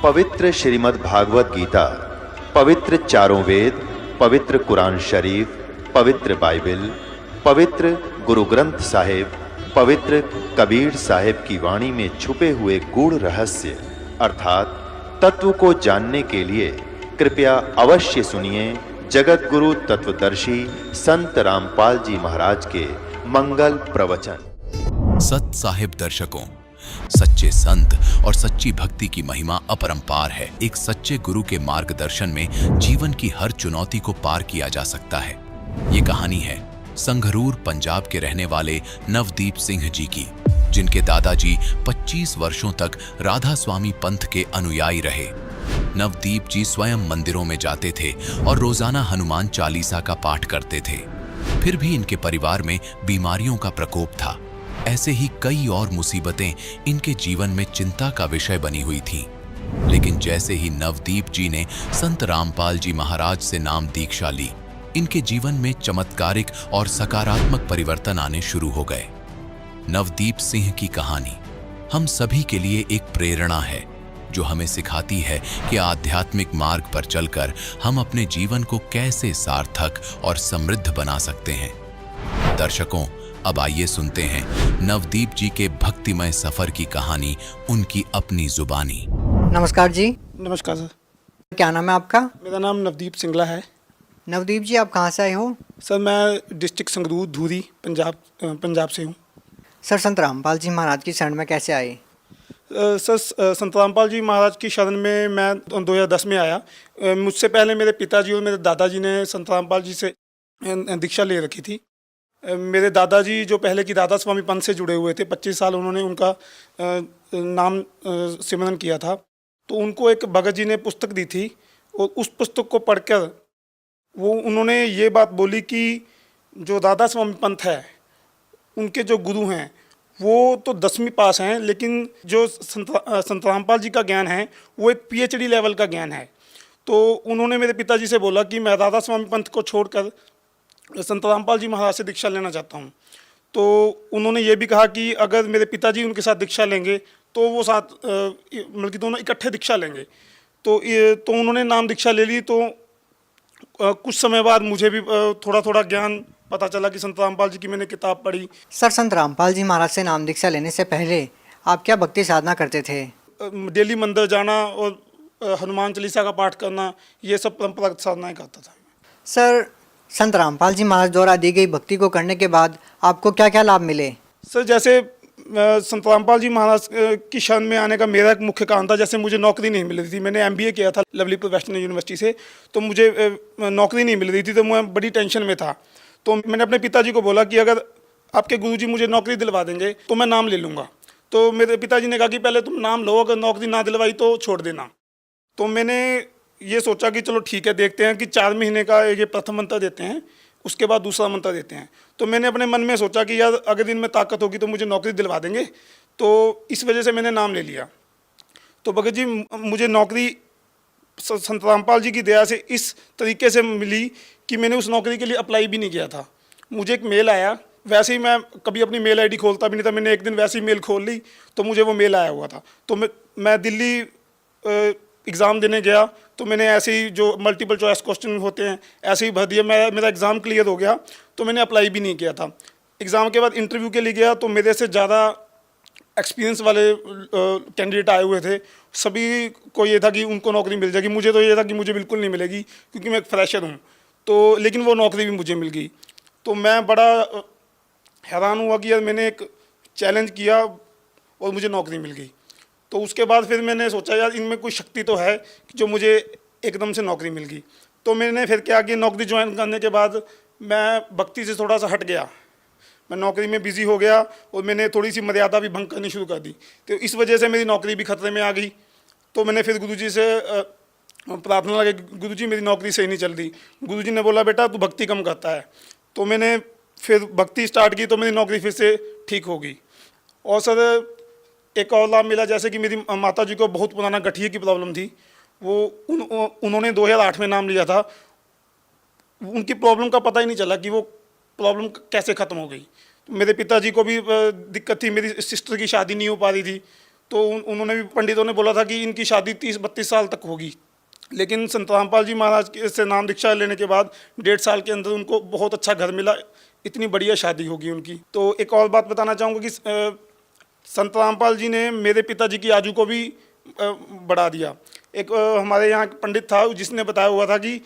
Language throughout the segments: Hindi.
पवित्र श्रीमद् भागवत गीता, पवित्र चारों वेद, पवित्र कुरान शरीफ, पवित्र बाइबल, पवित्र गुरु ग्रंथ साहिब, पवित्र कबीर साहिब की वाणी में छुपे हुए गूढ़ रहस्य अर्थात तत्व को जानने के लिए कृपया अवश्य सुनिए जगत गुरु तत्वदर्शी संत रामपाल जी महाराज के मंगल प्रवचन। सत साहिब दर्शकों, सच्चे संत और सच्ची भक्ति की महिमा अपरंपार है। एक सच्चे गुरु के मार्गदर्शन में जीवन की हर चुनौती को पार किया जा सकता है। ये कहानी है संघरूर पंजाब के रहने वाले नवदीप सिंह जी की, जिनके दादाजी 25 वर्षों तक राधा स्वामी पंथ के अनुयायी रहे। नवदीप जी स्वयं मंदिरों में जाते थे और रोजाना हनुमान चालीसा का पाठ करते थे। फिर भी इनके परिवार में बीमारियों का प्रकोप था। ऐसे ही कई और मुसीबतें इनके जीवन में चिंता का विषय बनी हुई थीं। लेकिन जैसे ही नवदीप जी ने संत रामपाल जी महाराज से नाम दीक्षा ली, इनके जीवन में चमत्कारिक और सकारात्मक परिवर्तन आने शुरू हो गए। नवदीप सिंह की कहानी हम सभी के लिए एक प्रेरणा है, जो हमें सिखाती है कि आध्यात्मिक मार्ग पर चलकर हम अपने जीवन को कैसे सार्थक और समृद्ध बना सकते हैं। दर्शकों, अब आइए सुनते हैं नवदीप जी के भक्तिमय सफर की कहानी उनकी अपनी जुबानी। नमस्कार जी। नमस्कार सर। क्या नाम है आपका? मेरा नाम नवदीप सिंगला है। नवदीप जी, आप कहाँ से आए हो? सर मैं डिस्ट्रिक्ट संगरूर धूरी पंजाब से हूँ। सर, संत रामपाल जी महाराज की शरण में कैसे आए? सर संत रामपाल जी महाराज की शरण में मैं 2010 में आया। मुझसे पहले मेरे पिताजी और मेरे दादाजी ने संत रामपाल जी से दीक्षा ले रखी थी। मेरे दादाजी जो पहले की राधा स्वामी पंथ से जुड़े हुए थे, 25 साल उन्होंने उनका नाम सिमरन किया था। तो उनको एक भगत जी ने पुस्तक दी थी और उस पुस्तक को पढ़कर उन्होंने ये बात बोली कि जो राधा स्वामी पंथ है, उनके जो गुरु हैं वो तो 10वीं पास हैं, लेकिन जो संत रामपाल जी का ज्ञान है वो एक PhD लेवल का ज्ञान है। तो उन्होंने मेरे पिताजी से बोला कि मैं राधा स्वामी पंथ को छोड़कर संत रामपाल जी महाराज से दीक्षा लेना चाहता हूँ। तो उन्होंने ये भी कहा कि अगर मेरे पिताजी उनके साथ दीक्षा लेंगे तो वो साथ बल्कि दोनों इकट्ठे दीक्षा लेंगे। तो उन्होंने नाम दीक्षा ले ली। तो कुछ समय बाद मुझे भी थोड़ा थोड़ा ज्ञान पता चला कि संत रामपाल जी की मैंने किताब पढ़ी। सर, संत रामपाल जी महाराज से नाम दीक्षा लेने से पहले आप क्या भक्ति साधना करते थे? डेली मंदिर जाना और हनुमान चालीसा का पाठ करना, ये सब परंपरागत साधनाएं करता था। सर, संत रामपाल जी महाराज द्वारा दी गई भक्ति को करने के बाद आपको क्या क्या लाभ मिले? सर, जैसे संत रामपाल जी महाराज की शरण में आने का मेरा एक मुख्य कारण था, जैसे मुझे नौकरी नहीं मिल रही थी। मैंने MBA किया था लवली प्रोफेशनल यूनिवर्सिटी से, तो मुझे नौकरी नहीं मिल रही थी, तो मैं बड़ी टेंशन में था। तो मैंने अपने पिताजी को बोला कि अगर आपके गुरुजी मुझे नौकरी दिलवा देंगे तो मैं नाम ले लूँगा। तो मेरे पिताजी ने कहा कि पहले तुम नाम लो, अगर नौकरी ना दिलवाई तो छोड़ देना। तो मैंने ये सोचा कि चलो ठीक है, देखते हैं कि 4 महीने का ये प्रथम मंत्र देते हैं, उसके बाद दूसरा मंत्र देते हैं। तो मैंने अपने मन में सोचा कि यार अगर दिन में ताकत होगी तो मुझे नौकरी दिलवा देंगे, तो इस वजह से मैंने नाम ले लिया। तो भगत जी मुझे नौकरी संत रामपाल जी की दया से इस तरीके से मिली कि मैंने उस नौकरी के लिए अप्लाई भी नहीं किया था। मुझे एक मेल आया, वैसे ही मैं कभी अपनी मेल ID खोलता भी नहीं था, मैंने एक दिन वैसे ही मेल खोल ली तो मुझे वो मेल आया हुआ था। तो मैं दिल्ली एग्ज़ाम देने गया, तो मैंने ऐसे ही जो मल्टीपल चॉइस क्वेश्चन होते हैं ऐसे ही भर दिया। मेरा एग्ज़ाम क्लियर हो गया, तो मैंने अप्लाई भी नहीं किया था। एग्ज़ाम के बाद इंटरव्यू के लिए गया, तो मेरे से ज़्यादा एक्सपीरियंस वाले कैंडिडेट आए हुए थे। सभी को ये था कि उनको नौकरी मिल जाएगी, मुझे तो ये था कि मुझे बिल्कुल नहीं मिलेगी क्योंकि मैं एक फ्रेशर हूँ। तो लेकिन वो नौकरी भी मुझे मिल गई। तो मैं बड़ा हैरान हुआ कि यार मैंने एक चैलेंज किया और मुझे नौकरी मिल गई। तो उसके बाद फिर मैंने सोचा यार इनमें कोई शक्ति तो है कि जो मुझे एकदम से नौकरी मिल गई। तो मैंने फिर क्या कि नौकरी ज्वाइन करने के बाद मैं भक्ति से थोड़ा सा हट गया, मैं नौकरी में बिज़ी हो गया और मैंने थोड़ी सी मर्यादा भी भंग करनी शुरू कर दी। तो इस वजह से मेरी नौकरी भी खतरे में आ गई। तो मैंने फिर गुरुजी से प्रार्थना लगी, गुरुजी मेरी नौकरी सही नहीं चल रही। गुरुजी ने बोला बेटा तू भक्ति कम करता है। तो मैंने फिर भक्ति स्टार्ट की, तो मेरी नौकरी फिर से ठीक हो गई। और सर एक और लाभ मिला, जैसे कि मेरी माता जी को बहुत पुराना गठिए की प्रॉब्लम थी। उन्होंने 2008 में नाम लिया था। उनकी प्रॉब्लम का पता ही नहीं चला कि वो प्रॉब्लम कैसे ख़त्म हो गई। तो मेरे पिताजी को भी दिक्कत थी, मेरी सिस्टर की शादी नहीं हो पा रही थी। तो उन्होंने भी, पंडितों ने बोला था कि इनकी शादी 30-32 साल तक होगी। लेकिन संत रामपाल जी महाराज से नाम दीक्षा लेने के बाद 1.5 साल के अंदर उनको बहुत अच्छा घर मिला, इतनी बढ़िया शादी होगी उनकी। तो एक और बात बताना चाहूँगा कि संत रामपाल जी ने मेरे पिताजी की आयु को भी बढ़ा दिया। एक हमारे यहाँ पंडित था जिसने बताया हुआ था कि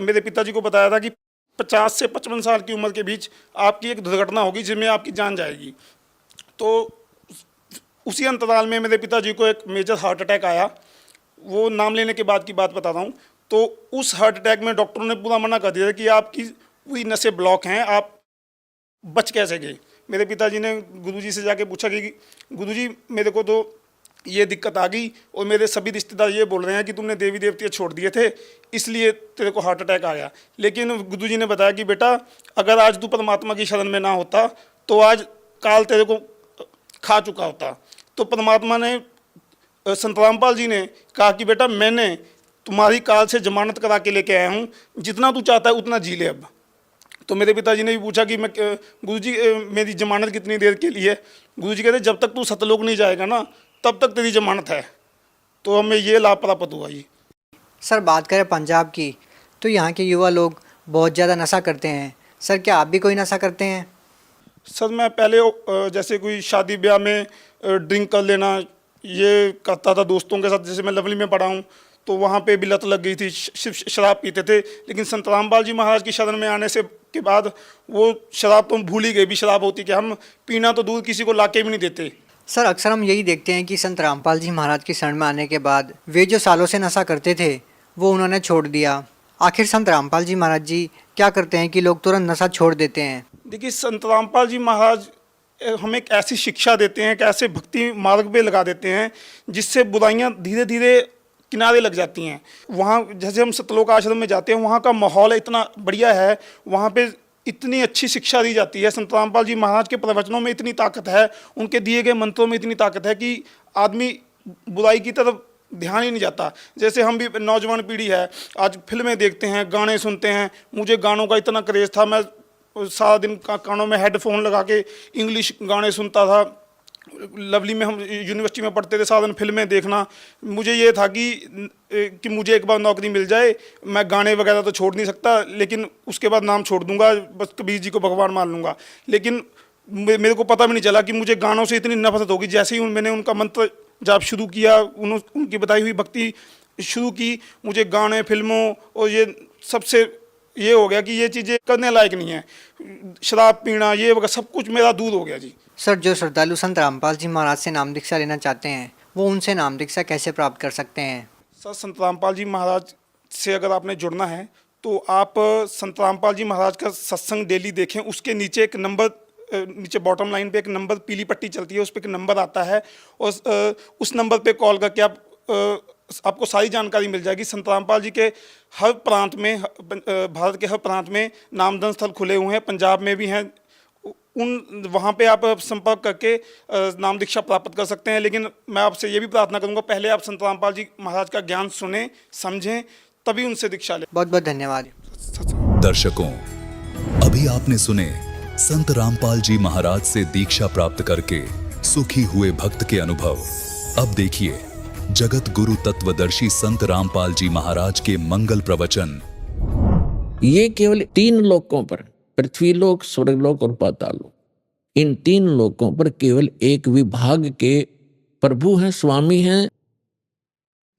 मेरे पिताजी को बताया था कि 50 से 55 साल की उम्र के बीच आपकी एक दुर्घटना होगी जिसमें आपकी जान जाएगी। तो उसी अंतराल में मेरे पिताजी को एक मेजर हार्ट अटैक आया। वो नाम लेने के बाद की बात बता रहा हूँ। तो उस हार्ट अटैक में डॉक्टरों ने पूरा मना कर दिया कि आपकी पूरी नसें ब्लॉक हैं, आप बच कैसे गए। मेरे पिताजी ने गुरुजी से जाके पूछा कि गुरुजी मेरे को तो ये दिक्कत आ गई और मेरे सभी रिश्तेदार ये बोल रहे हैं कि तुमने देवी देवते छोड़ दिए थे इसलिए तेरे को हार्ट अटैक आ गया। लेकिन गुरुजी ने बताया कि बेटा अगर आज तू परमात्मा की शरण में ना होता तो आज काल तेरे को खा चुका होता। तो परमात्मा ने, संत रामपाल जी ने कहा कि बेटा मैंने तुम्हारी काल से जमानत करा के लेके आया हूँ, जितना तू चाहता है उतना जी ले अब। तो मेरे पिताजी ने भी पूछा कि मैं गुरुजी मेरी जमानत कितनी देर के लिए है। गुरुजी कहते जब तक तू सतलोक नहीं जाएगा ना तब तक तेरी जमानत है। तो हमें ये लाभ प्राप्त हुआ जी। सर बात करें पंजाब की, तो यहाँ के युवा लोग बहुत ज़्यादा नशा करते हैं। सर क्या आप भी कोई नशा करते हैं? सर मैं पहले जैसे कोई शादी ब्याह में ड्रिंक कर लेना ये करता था दोस्तों के साथ। जैसे मैं लवली में पढ़ा हूँ तो वहाँ पे भी लत लग गई थी, सिर्फ शराब पीते थे। लेकिन संत रामपाल जी महाराज की शरण में आने से के बाद वो शराब तो हम भूल ही गए भी शराब होती क्या। हम पीना तो दूर किसी को लाके भी नहीं देते। सर अक्सर हम यही देखते हैं कि संत रामपाल जी महाराज की शरण में आने के बाद वे जो सालों से नशा करते थे वो उन्होंने छोड़ दिया। आखिर संत रामपाल जी महाराज जी क्या करते हैं कि लोग तुरंत नशा छोड़ देते हैं? देखिए संत रामपाल जी महाराज हमें एक ऐसी शिक्षा देते हैं, एक ऐसे भक्ति मार्ग पे लगा देते हैं जिससे बुराइयां धीरे धीरे किनारे लग जाती हैं। वहाँ जैसे हम सतलोक आश्रम में जाते हैं, वहाँ का माहौल इतना बढ़िया है, वहाँ पे इतनी अच्छी शिक्षा दी जाती है। संत रामपाल जी महाराज के प्रवचनों में इतनी ताकत है, उनके दिए गए मंत्रों में इतनी ताकत है कि आदमी बुराई की तरफ ध्यान ही नहीं जाता। जैसे हम भी नौजवान पीढ़ी है, आज फिल्में देखते हैं, गाने सुनते हैं। मुझे गानों का इतना क्रेज़ था, मैं सारा दिन कानों में हेडफोन लगा के इंग्लिश गाने सुनता था। लवली में हम यूनिवर्सिटी में पढ़ते थे, सारा दिन फिल्में देखना। मुझे ये था कि मुझे एक बार नौकरी मिल जाए, मैं गाने वगैरह तो छोड़ नहीं सकता, लेकिन उसके बाद नाम छोड़ दूंगा, बस कबीर जी को भगवान मान लूँगा। लेकिन मेरे को पता भी नहीं चला कि मुझे गानों से इतनी नफरत होगी। जैसे ही मैंने उनका मंत्र जाप शुरू किया, उनकी बताई हुई भक्ति शुरू की, मुझे गाने, फिल्मों और ये सबसे ये हो गया कि ये चीज़ें करने लायक नहीं है। शराब पीना ये वगैरह सब कुछ मेरा दूर हो गया जी। सर जो श्रद्धालु संत रामपाल जी महाराज से नाम दीक्षा लेना चाहते हैं वो उनसे नाम दीक्षा कैसे प्राप्त कर सकते हैं? सर संत रामपाल जी महाराज से अगर आपने जुड़ना है तो आप संत रामपाल जी महाराज का सत्संग डेली देखें। उसके नीचे एक नंबर, नीचे बॉटम लाइन पे एक नंबर पीली पट्टी चलती है, उस पर एक नंबर आता है और उस नंबर पे कॉल करके आपको सारी जानकारी मिल जाएगी। संत रामपाल जी के हर प्रांत में, भारत के हर प्रांत में नामदान स्थल खुले हुए हैं, पंजाब में भी हैं। वहाँ पे आप संपर्क करके नाम दीक्षा प्राप्त कर सकते हैं। लेकिन मैं आपसे ये भी प्रार्थना करूँगा, पहले आप संत रामपाल जी महाराज का ज्ञान सुने, समझें, तभी उनसे दीक्षा लें। बहुत बहुत धन्यवाद। दर्शकों, अभी आपने सुने संत रामपाल जी महाराज से दीक्षा प्राप्त करके सुखी हुए भक्त के अनुभव। अब देखिए जगत गुरु तत्वदर्शी संत रामपाल जी महाराज के मंगल प्रवचन। ये केवल 3 लोकों पर, पृथ्वी लोक, स्वर्गलोक और पाताल लोक, इन 3 लोकों पर केवल एक विभाग के प्रभु हैं, स्वामी हैं।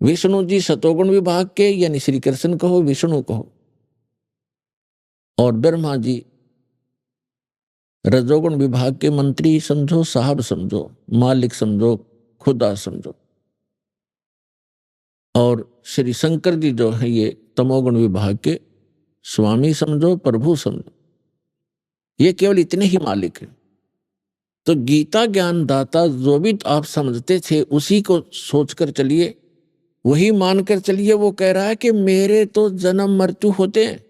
विष्णु जी सतोगुण विभाग के, यानी श्री कृष्ण कहो, विष्णु कहो, और ब्रह्मा जी रजोगुण विभाग के मंत्री समझो, साहब समझो, मालिक समझो, खुदा समझो। और श्री शंकर जी जो है ये तमोगुण विभाग के स्वामी समझो, प्रभु समझो। ये केवल इतने ही मालिक हैं। तो गीता ज्ञान दाता जो भी आप समझते थे उसी को सोचकर चलिए, वही मानकर चलिए। वो कह रहा है कि मेरे तो जन्म मृत्यु होते हैं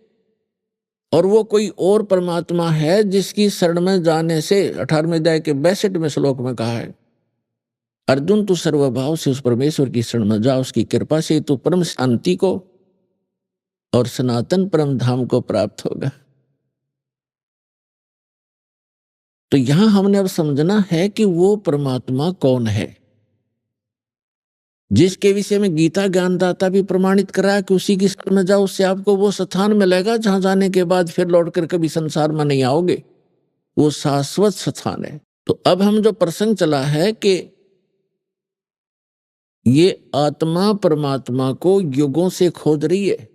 और वो कोई और परमात्मा है जिसकी शरण में जाने से 18वें अध्याय के 62वें श्लोक में कहा है, अर्जुन तू सर्वभाव से उस परमेश्वर की शरण में जा, उसकी कृपा से तू परम शांति को और सनातन परम धाम को प्राप्त होगा। तो यहां हमने अब समझना है कि वो परमात्मा कौन है। जिसके विषय में गीता ज्ञानदाता भी प्रमाणित करा कि उसी की शरण में जाओ, उससे आपको वो स्थान मिलेगा जहां जाने के बाद फिर लौटकर कभी संसार में नहीं आओगे, वो शाश्वत स्थान है। तो अब हम जो प्रसंग चला है कि ये आत्मा परमात्मा को युगों से खोज रही है,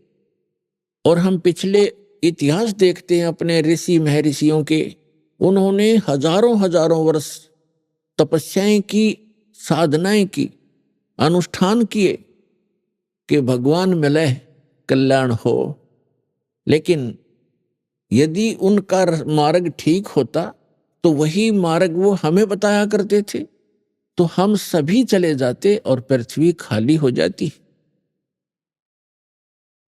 और हम पिछले इतिहास देखते हैं अपने ऋषि महर्षियों के, उन्होंने हजारों हजारों वर्ष तपस्याएं की, साधनाएं की, अनुष्ठान किए कि भगवान मिले, कल्याण हो। लेकिन यदि उनका मार्ग ठीक होता तो वही मार्ग वो हमें बताया करते थे, तो हम सभी चले जाते और पृथ्वी खाली हो जाती।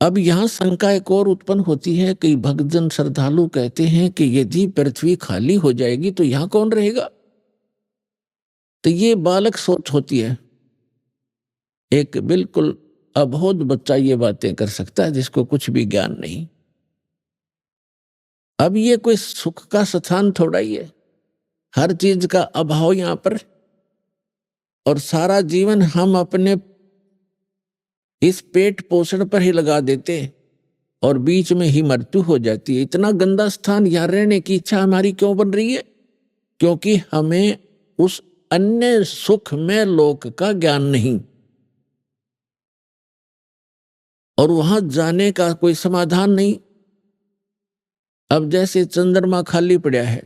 अब यहां शंका एक और उत्पन्न होती है कि भक्तजन श्रद्धालु कहते हैं कि यदि पृथ्वी खाली हो जाएगी तो यहां कौन रहेगा। तो ये बालक सोच होती है, एक बिल्कुल अबोध बच्चा ये बातें कर सकता है जिसको कुछ भी ज्ञान नहीं। अब ये कोई सुख का स्थान थोड़ा ही है, हर चीज का अभाव यहां पर, और सारा जीवन हम अपने इस पेट पोषण पर ही लगा देते और बीच में ही मृत्यु हो जाती है। इतना गंदा स्थान यहाँ रहने की इच्छा हमारी क्यों बन रही है? क्योंकि हमें उस अन्य सुख में लोक का ज्ञान नहीं, और वहां जाने का कोई समाधान नहीं। अब जैसे चंद्रमा खाली पड़ा है,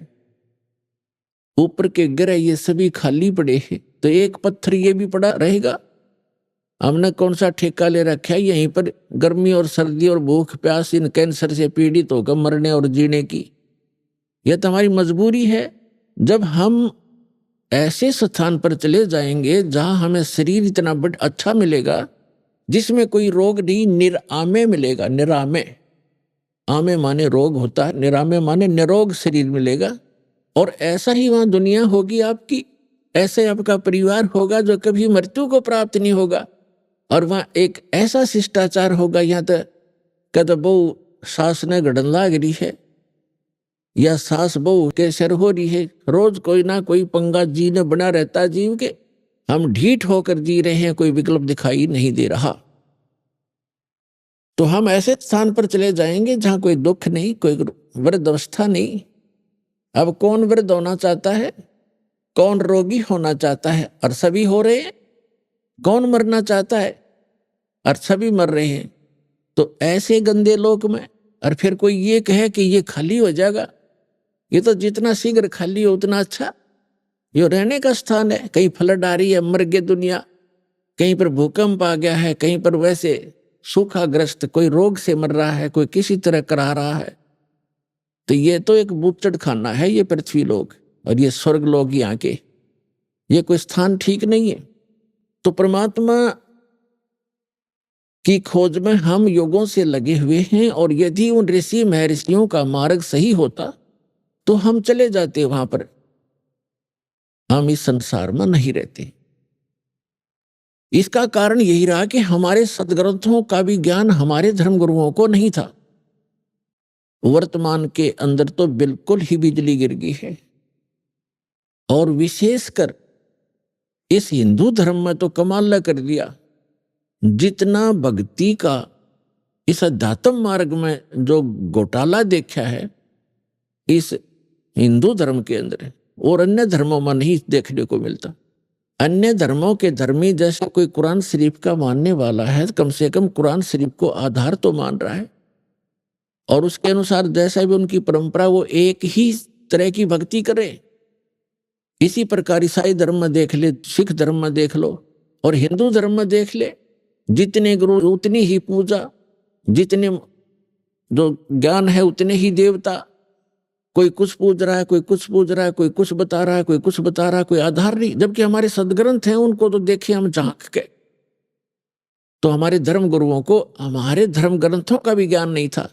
ऊपर के ग्रह ये सभी खाली पड़े हैं, तो एक पत्थर ये भी पड़ा रहेगा। हमने कौन सा ठेका ले रखा है यहीं पर गर्मी और सर्दी और भूख प्यास इन कैंसर से पीड़ित होकर मरने और जीने की? यह तो हमारी मजबूरी है। जब हम ऐसे स्थान पर चले जाएंगे जहां हमें शरीर इतना बड़ा अच्छा मिलेगा जिसमें कोई रोग नहीं, निरामे मिलेगा। निरामे, आमे माने रोग होता है, निरामे माने निरोग शरीर मिलेगा। और ऐसा ही वहां दुनिया होगी आपकी, ऐसे आपका परिवार होगा जो कभी मृत्यु को प्राप्त नहीं होगा। और वहां एक ऐसा शिष्टाचार होगा, यहाँ तो कद बहु सास ने गड़न लाग रही है या सास बहु के सर हो रही है, रोज कोई ना कोई पंगा जी ने बना रहता है जीव के। हम ढीठ होकर जी रहे हैं, कोई विकल्प दिखाई नहीं दे रहा। तो हम ऐसे स्थान पर चले जाएंगे जहां कोई दुख नहीं, कोई वृद्धावस्था नहीं। अब कौन वृद्ध होना चाहता है, कौन रोगी होना चाहता है, और सभी हो रहे हैं। कौन मरना चाहता है, और सभी मर रहे हैं। तो ऐसे गंदे लोक में और फिर कोई ये कहे कि ये खाली हो जाएगा, ये तो जितना शीघ्र खाली हो उतना अच्छा। ये रहने का स्थान है, कहीं फ्लड आ रही है, मर गए दुनिया, कहीं पर भूकंप आ गया है, कहीं पर वैसे सूखाग्रस्त कोई रोग से मर रहा है, कोई किसी तरह करा रहा है। तो ये तो एक बूचड़ खाना है ये पृथ्वी लोक, और ये स्वर्ग लोक यहाँ के, ये कोई स्थान ठीक नहीं है। तो परमात्मा की खोज में हम युगों से लगे हुए हैं, और यदि उन ऋषि महर्षियों का मार्ग सही होता तो हम चले जाते वहां पर, हम इस संसार में नहीं रहते। इसका कारण यही रहा कि हमारे सदग्रंथों का भी ज्ञान हमारे धर्मगुरुओं को नहीं था। वर्तमान के अंदर तो बिल्कुल ही बिजली गिर गई है, और विशेषकर इस हिंदू धर्म में तो कमाल कर दिया। जितना भक्ति का इस अध्यात्म मार्ग में जो घोटाला देखा है इस हिंदू धर्म के अंदर, और अन्य धर्मों में नहीं देखने को मिलता। अन्य धर्मों के धर्मी जैसा कोई कुरान शरीफ का मानने वाला है, कम से कम कुरान शरीफ को आधार तो मान रहा है, और उसके अनुसार जैसा भी उनकी परंपरा वो एक ही तरह की भक्ति करे। इसी प्रकार ईसाई धर्म में देख ले, सिख धर्म में देख लो, और हिंदू धर्म में देख ले, जितने गुरु उतनी ही पूजा, जितने जो ज्ञान है उतने ही देवता। कोई कुछ पूज रहा है, कोई कुछ पूज रहा है, कोई कुछ बता रहा है, कोई कुछ बता रहा है, कोई आधार नहीं। जबकि हमारे सदग्रंथ हैं, उनको तो देखे हम झांक के। तो हमारे धर्म गुरुओं को हमारे धर्म ग्रंथों का भी ज्ञान नहीं था।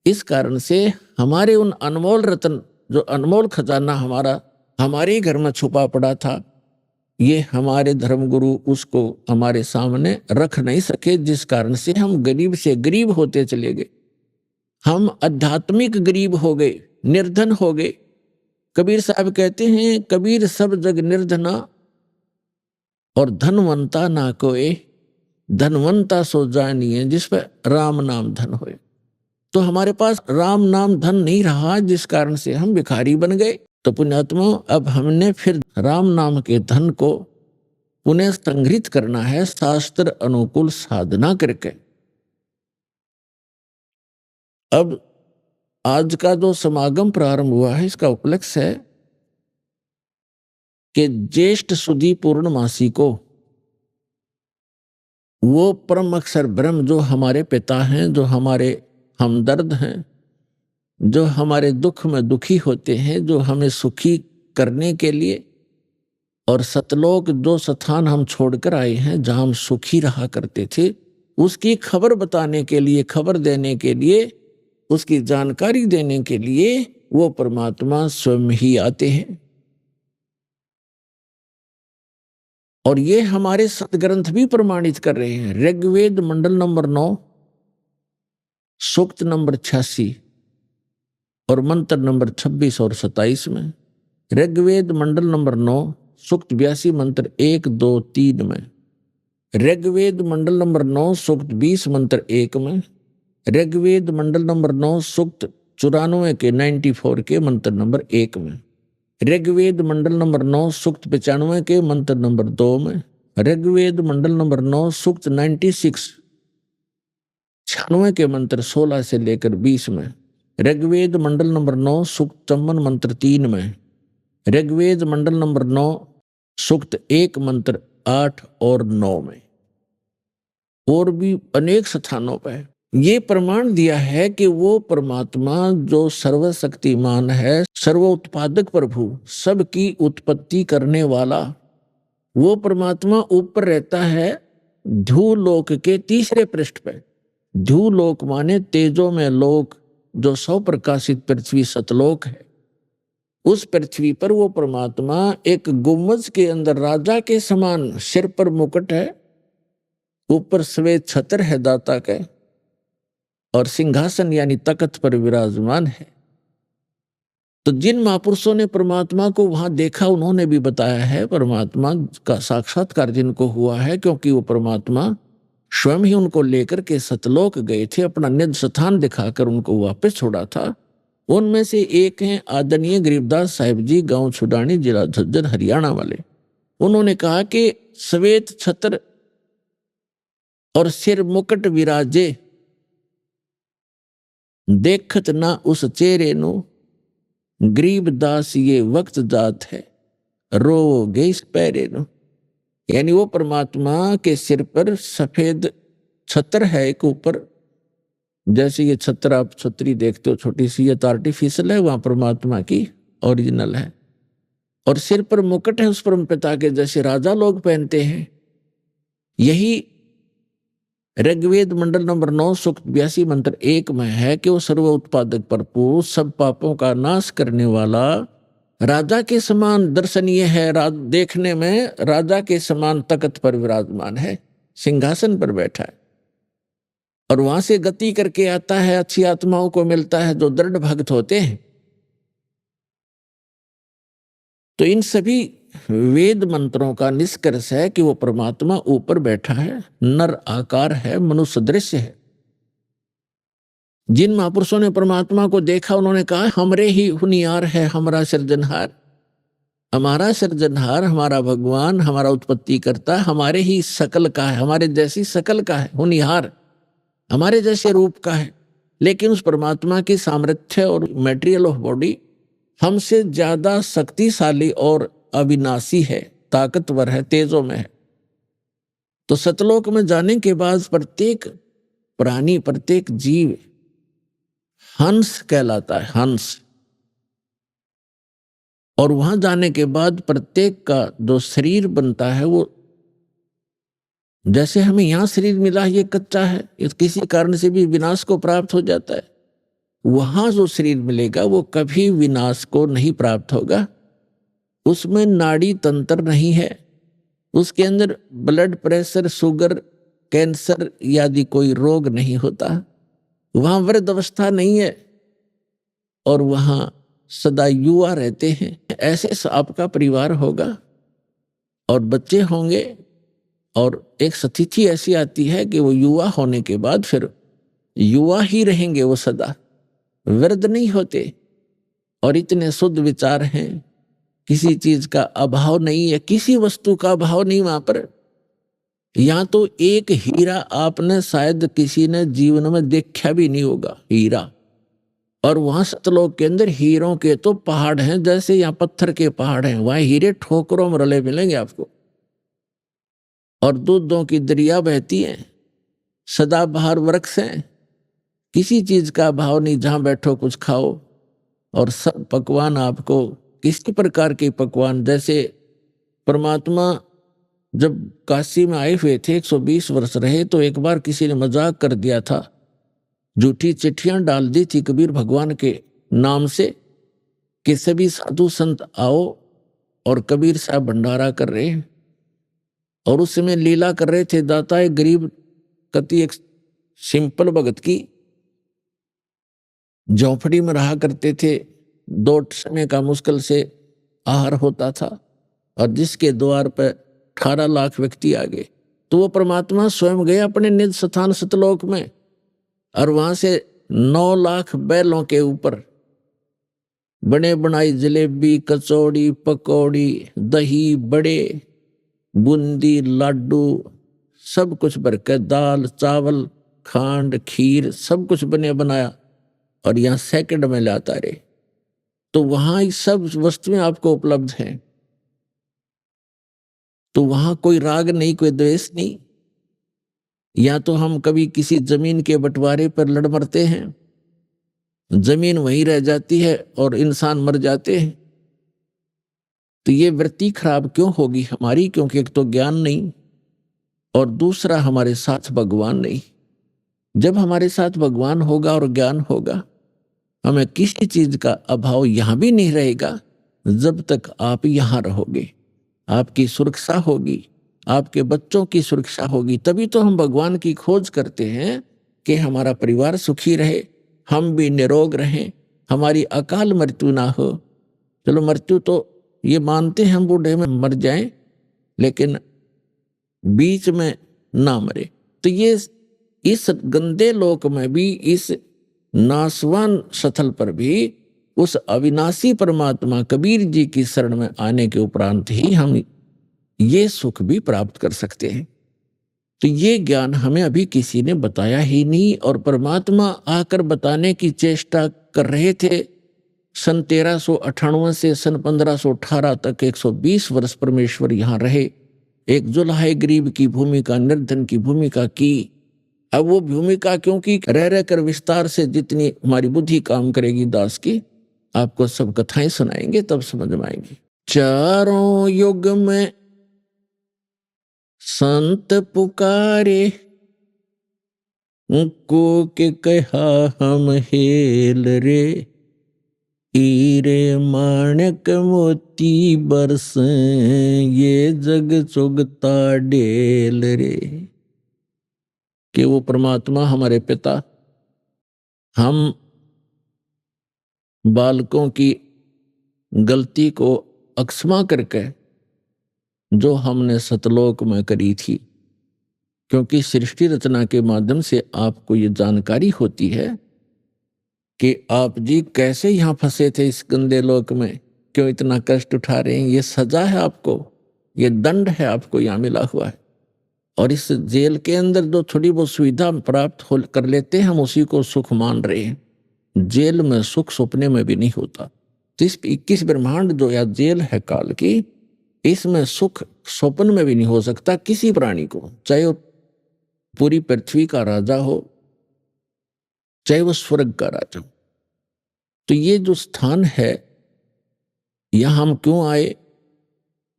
इस कारण से हमारे उन अनमोल रत्न, जो अनमोल खजाना हमारा हमारे घर में छुपा पड़ा था, ये हमारे धर्मगुरु उसको हमारे सामने रख नहीं सके, जिस कारण से हम गरीब से गरीब होते चले गए। हम आध्यात्मिक गरीब हो गए, निर्धन हो गए। कबीर साहब कहते हैं, कबीर सब जग निर्धना, और धनवंता ना कोई, धनवंता सो जानिए जिस पर राम नाम धन होए। तो हमारे पास राम नाम धन नहीं रहा, जिस कारण से हम भिखारी बन गए। तो पुण्यात्मा, अब हमने फिर राम नाम के धन को पुनः संग्रहित करना है शास्त्र अनुकूल साधना करके। अब आज का जो समागम प्रारंभ हुआ है, इसका उपलक्ष्य है कि ज्येष्ठ सुदी पूर्णमासी को वो परम अक्षर ब्रह्म जो हमारे पिता हैं, जो हमारे हमदर्द हैं, जो हमारे दुख में दुखी होते हैं, जो हमें सुखी करने के लिए, और सतलोक जो स्थान हम छोड़कर आए हैं जहां हम सुखी रहा करते थे, उसकी खबर बताने के लिए, खबर देने के लिए, उसकी जानकारी देने के लिए वो परमात्मा स्वयं ही आते हैं। और ये हमारे सतग्रंथ भी प्रमाणित कर रहे हैं। ऋग्वेद मंडल नंबर 9 सूक्त नंबर 86 और मंत्र नंबर 26 और 27 में, ऋग्वेद मंडल नंबर 9 सूक्त 82 मंत्र 1, 2, 3 में, ऋग्वेद मंडल नंबर 9 सूक्त 20 मंत्र 1 में, ऋग्वेद मंडल नंबर 9 सूक्त 94 के 94 के मंत्र नंबर 1 में, ऋग्वेद मंडल नंबर 9 सूक्त 95 के मंत्र नंबर 2 में, ऋग्वेद मंडल नंबर 9 सूक्त 96 के मंत्र 16 से लेकर 20 में, ऋग्वेद मंडल नंबर 9 सूक्त 54 मंत्र 3 में, ऋग्वेद मंडल नंबर 9 सूक्त 1 मंत्र 8 और 9 में, और भी अनेक स्थानों पर ये प्रमाण दिया है कि वो परमात्मा जो सर्वशक्तिमान है, सर्वोत्पादक प्रभु, सबकी उत्पत्ति करने वाला, वो परमात्मा ऊपर रहता है ध्रुवलोक के तीसरे पृष्ठ पर। ध्रुवलोक माने तेजो में लोक, जो सौ प्रकाशित पृथ्वी सतलोक है। उस पृथ्वी पर वो परमात्मा एक गुम्बज के अंदर राजा के समान, सिर पर मुकुट है, ऊपर श्वेत छत्र है दाता का, और सिंहासन यानी तख्त पर विराजमान है। तो जिन महापुरुषों ने परमात्मा को वहां देखा, उन्होंने भी बताया है परमात्मा का साक्षात्कार जिनको हुआ है, क्योंकि वो परमात्मा स्वयं ही उनको लेकर के सतलोक गए थे, अपना निज स्थान दिखाकर उनको वापस छोड़ा था। उनमें से एक हैं आदरणीय गरीबदास साहिब जी, गांव छुडानी, जिला झज्जर, हरियाणा वाले। उन्होंने कहा कि श्वेत छत्र और सिर मुकुट विराजे, देखत ना उस चेहरे नु, गरीबदास ये वक्त जात है, रोगे इस पैरे नु। यानी वो परमात्मा के सिर पर सफेद छत्र है एक ऊपर, जैसे ये छत्र आप छतरी देखते हो छोटी सी, ये तो आर्टिफिशियल है, वहां परमात्मा की ओरिजिनल है। और सिर पर मुकुट है उस परम पिता के, जैसे राजा लोग पहनते हैं। यही ऋग्वेद मंडल नंबर 9 सूक्त 82 मंत्र 1 में है कि वो सर्व उत्पादक प्रभु, सब पापों का नाश करने वाला, राजा के समान दर्शनीय है, देखने में राजा के समान तख्त पर विराजमान है, सिंहासन पर बैठा है, और वहां से गति करके आता है, अच्छी आत्माओं को मिलता है जो दृढ़ भक्त होते हैं। तो इन सभी वेद मंत्रों का निष्कर्ष है कि वो परमात्मा ऊपर बैठा है, नर आकार है, मनुष्य दृश्य है। जिन महापुरुषों ने परमात्मा को देखा, उन्होंने कहा हमरे ही हुनियार है हमारा सृजनहार, हमारा सृजनहार, हमारा भगवान, हमारा उत्पत्ति करता, हमारे ही शकल का है, हमारे जैसी शकल का है, हुनियार हमारे जैसे रूप का है। लेकिन उस परमात्मा की सामर्थ्य और मटेरियल ऑफ बॉडी हमसे ज्यादा शक्तिशाली और अविनाशी है, ताकतवर है, तेजों में है। तो सतलोक में जाने के बाद प्रत्येक प्राणी, प्रत्येक जीव हंस कहलाता है, हंस। और वहां जाने के बाद प्रत्येक का जो शरीर बनता है, वो जैसे हमें यहां शरीर मिला ये कच्चा है, इस किसी कारण से भी विनाश को प्राप्त हो जाता है। वहां जो शरीर मिलेगा वो कभी विनाश को नहीं प्राप्त होगा। उसमें नाड़ी तंत्र नहीं है, उसके अंदर ब्लड प्रेशर, शुगर, कैंसर आदि कोई रोग नहीं होता, वहां वृद्ध अवस्था नहीं है, और वहां सदा युवा रहते हैं। ऐसे आपका परिवार होगा और बच्चे होंगे और एक स्थिति ऐसी आती है कि वो युवा होने के बाद फिर युवा ही रहेंगे, वो सदा वृद्ध नहीं होते। और इतने शुद्ध विचार हैं, किसी चीज का अभाव नहीं है, किसी वस्तु का अभाव नहीं वहां पर। यहां तो एक हीरा आपने शायद किसी ने जीवन में देखा भी नहीं होगा, हीरा। और वहां सतलोक के अंदर हीरों के तो पहाड़ हैं, जैसे यहाँ पत्थर के पहाड़ हैं, वहां हीरे ठोकरों में रले मिलेंगे आपको। और दूधों की दरिया बहती हैं, सदाबहार वृक्ष हैं, किसी चीज का अभाव नहीं, जहां बैठो कुछ खाओ। और सब पकवान आपको किसी प्रकार के पकवान, जैसे परमात्मा जब काशी में आए हुए थे 120 वर्ष रहे, तो एक बार किसी ने मजाक कर दिया था, झूठी चिट्ठियां डाल दी थी कबीर भगवान के नाम से कि सभी साधु संत आओ और कबीर साहब भंडारा कर रहे हैं। और उस समय लीला कर रहे थे दाता एक गरीब कति एक सिंपल भगत की झोंपड़ी में रहा करते थे, 2 समय का मुश्किल से आहार होता था, और जिसके द्वार पर 18 लाख व्यक्ति आ गए। तो वो परमात्मा स्वयं गए अपने निज स्थान सतलोक में, और वहां से 9 लाख बैलों के ऊपर बने बनाई जलेबी, कचौड़ी, पकौड़ी, दही, बड़े, बूंदी, लाडू, सब कुछ भरकर, दाल, चावल, खांड, खीर, सब कुछ बने बनाया, और यहाँ सेकंड में लाता रहे। तो वहां ये सब वस्तुएं आपको उपलब्ध हैं। तो वहां कोई राग नहीं, कोई द्वेष नहीं। या तो हम कभी किसी जमीन के बंटवारे पर लड़ मरते हैं, जमीन वहीं रह जाती है और इंसान मर जाते हैं। तो ये वृत्ति खराब क्यों होगी हमारी? क्योंकि एक तो ज्ञान नहीं, और दूसरा हमारे साथ भगवान नहीं। जब हमारे साथ भगवान होगा और ज्ञान होगा, हमें किसी चीज का अभाव यहां भी नहीं रहेगा। जब तक आप यहां रहोगे, आपकी सुरक्षा होगी, आपके बच्चों की सुरक्षा होगी। तभी तो हम भगवान की खोज करते हैं कि हमारा परिवार सुखी रहे, हम भी निरोग रहें, हमारी अकाल मृत्यु ना हो। चलो मृत्यु तो ये मानते हैं हम बूढ़े में मर जाएं, लेकिन बीच में ना मरे। तो ये इस गंदे लोक में भी, इस नासवान स्थल पर भी, उस अविनाशी परमात्मा कबीर जी की शरण में आने के उपरांत ही हम ये सुख भी प्राप्त कर सकते हैं। तो ये ज्ञान हमें अभी किसी ने बताया ही नहीं, और परमात्मा आकर बताने की चेष्टा कर रहे थे। सन 1398 से सन 1518 तक 120 वर्ष परमेश्वर यहाँ रहे, एक जुल्हा गरीब की भूमिका, निर्धन की भूमिका की। अब वो भूमिका क्योंकि रह रह कर विस्तार से जितनी हमारी बुद्धि काम करेगी दास की, आपको सब कथाएं सुनाएंगे, तब समझ में आएंगी। चारों युग में संत पुकारे, को के कहा हम हेल रे, हीरे माणक मोती बरस, ये जग चुगता डेल रे। कि वो परमात्मा हमारे पिता, हम बालकों की गलती को अक्षमा करके जो हमने सतलोक में करी थी, क्योंकि सृष्टि रचना के माध्यम से आपको ये जानकारी होती है कि आप जी कैसे यहाँ फंसे थे इस गंदे लोक में, क्यों इतना कष्ट उठा रहे हैं। ये सजा है आपको, ये दंड है आपको यहाँ मिला हुआ है। और इस जेल के अंदर जो थोड़ी बहुत सुविधा प्राप्त कर लेते हैं, हम उसी को सुख मान रहे हैं। जेल में सुख सपने में भी नहीं होता। तो इस 21 ब्रह्मांड जो या जेल है काल की, इसमें सुख स्वप्न में भी नहीं हो सकता किसी प्राणी को, चाहे वो पूरी पृथ्वी का राजा हो, चाहे वो स्वर्ग का राजा हो। तो ये जो स्थान है, यहां हम क्यों आए,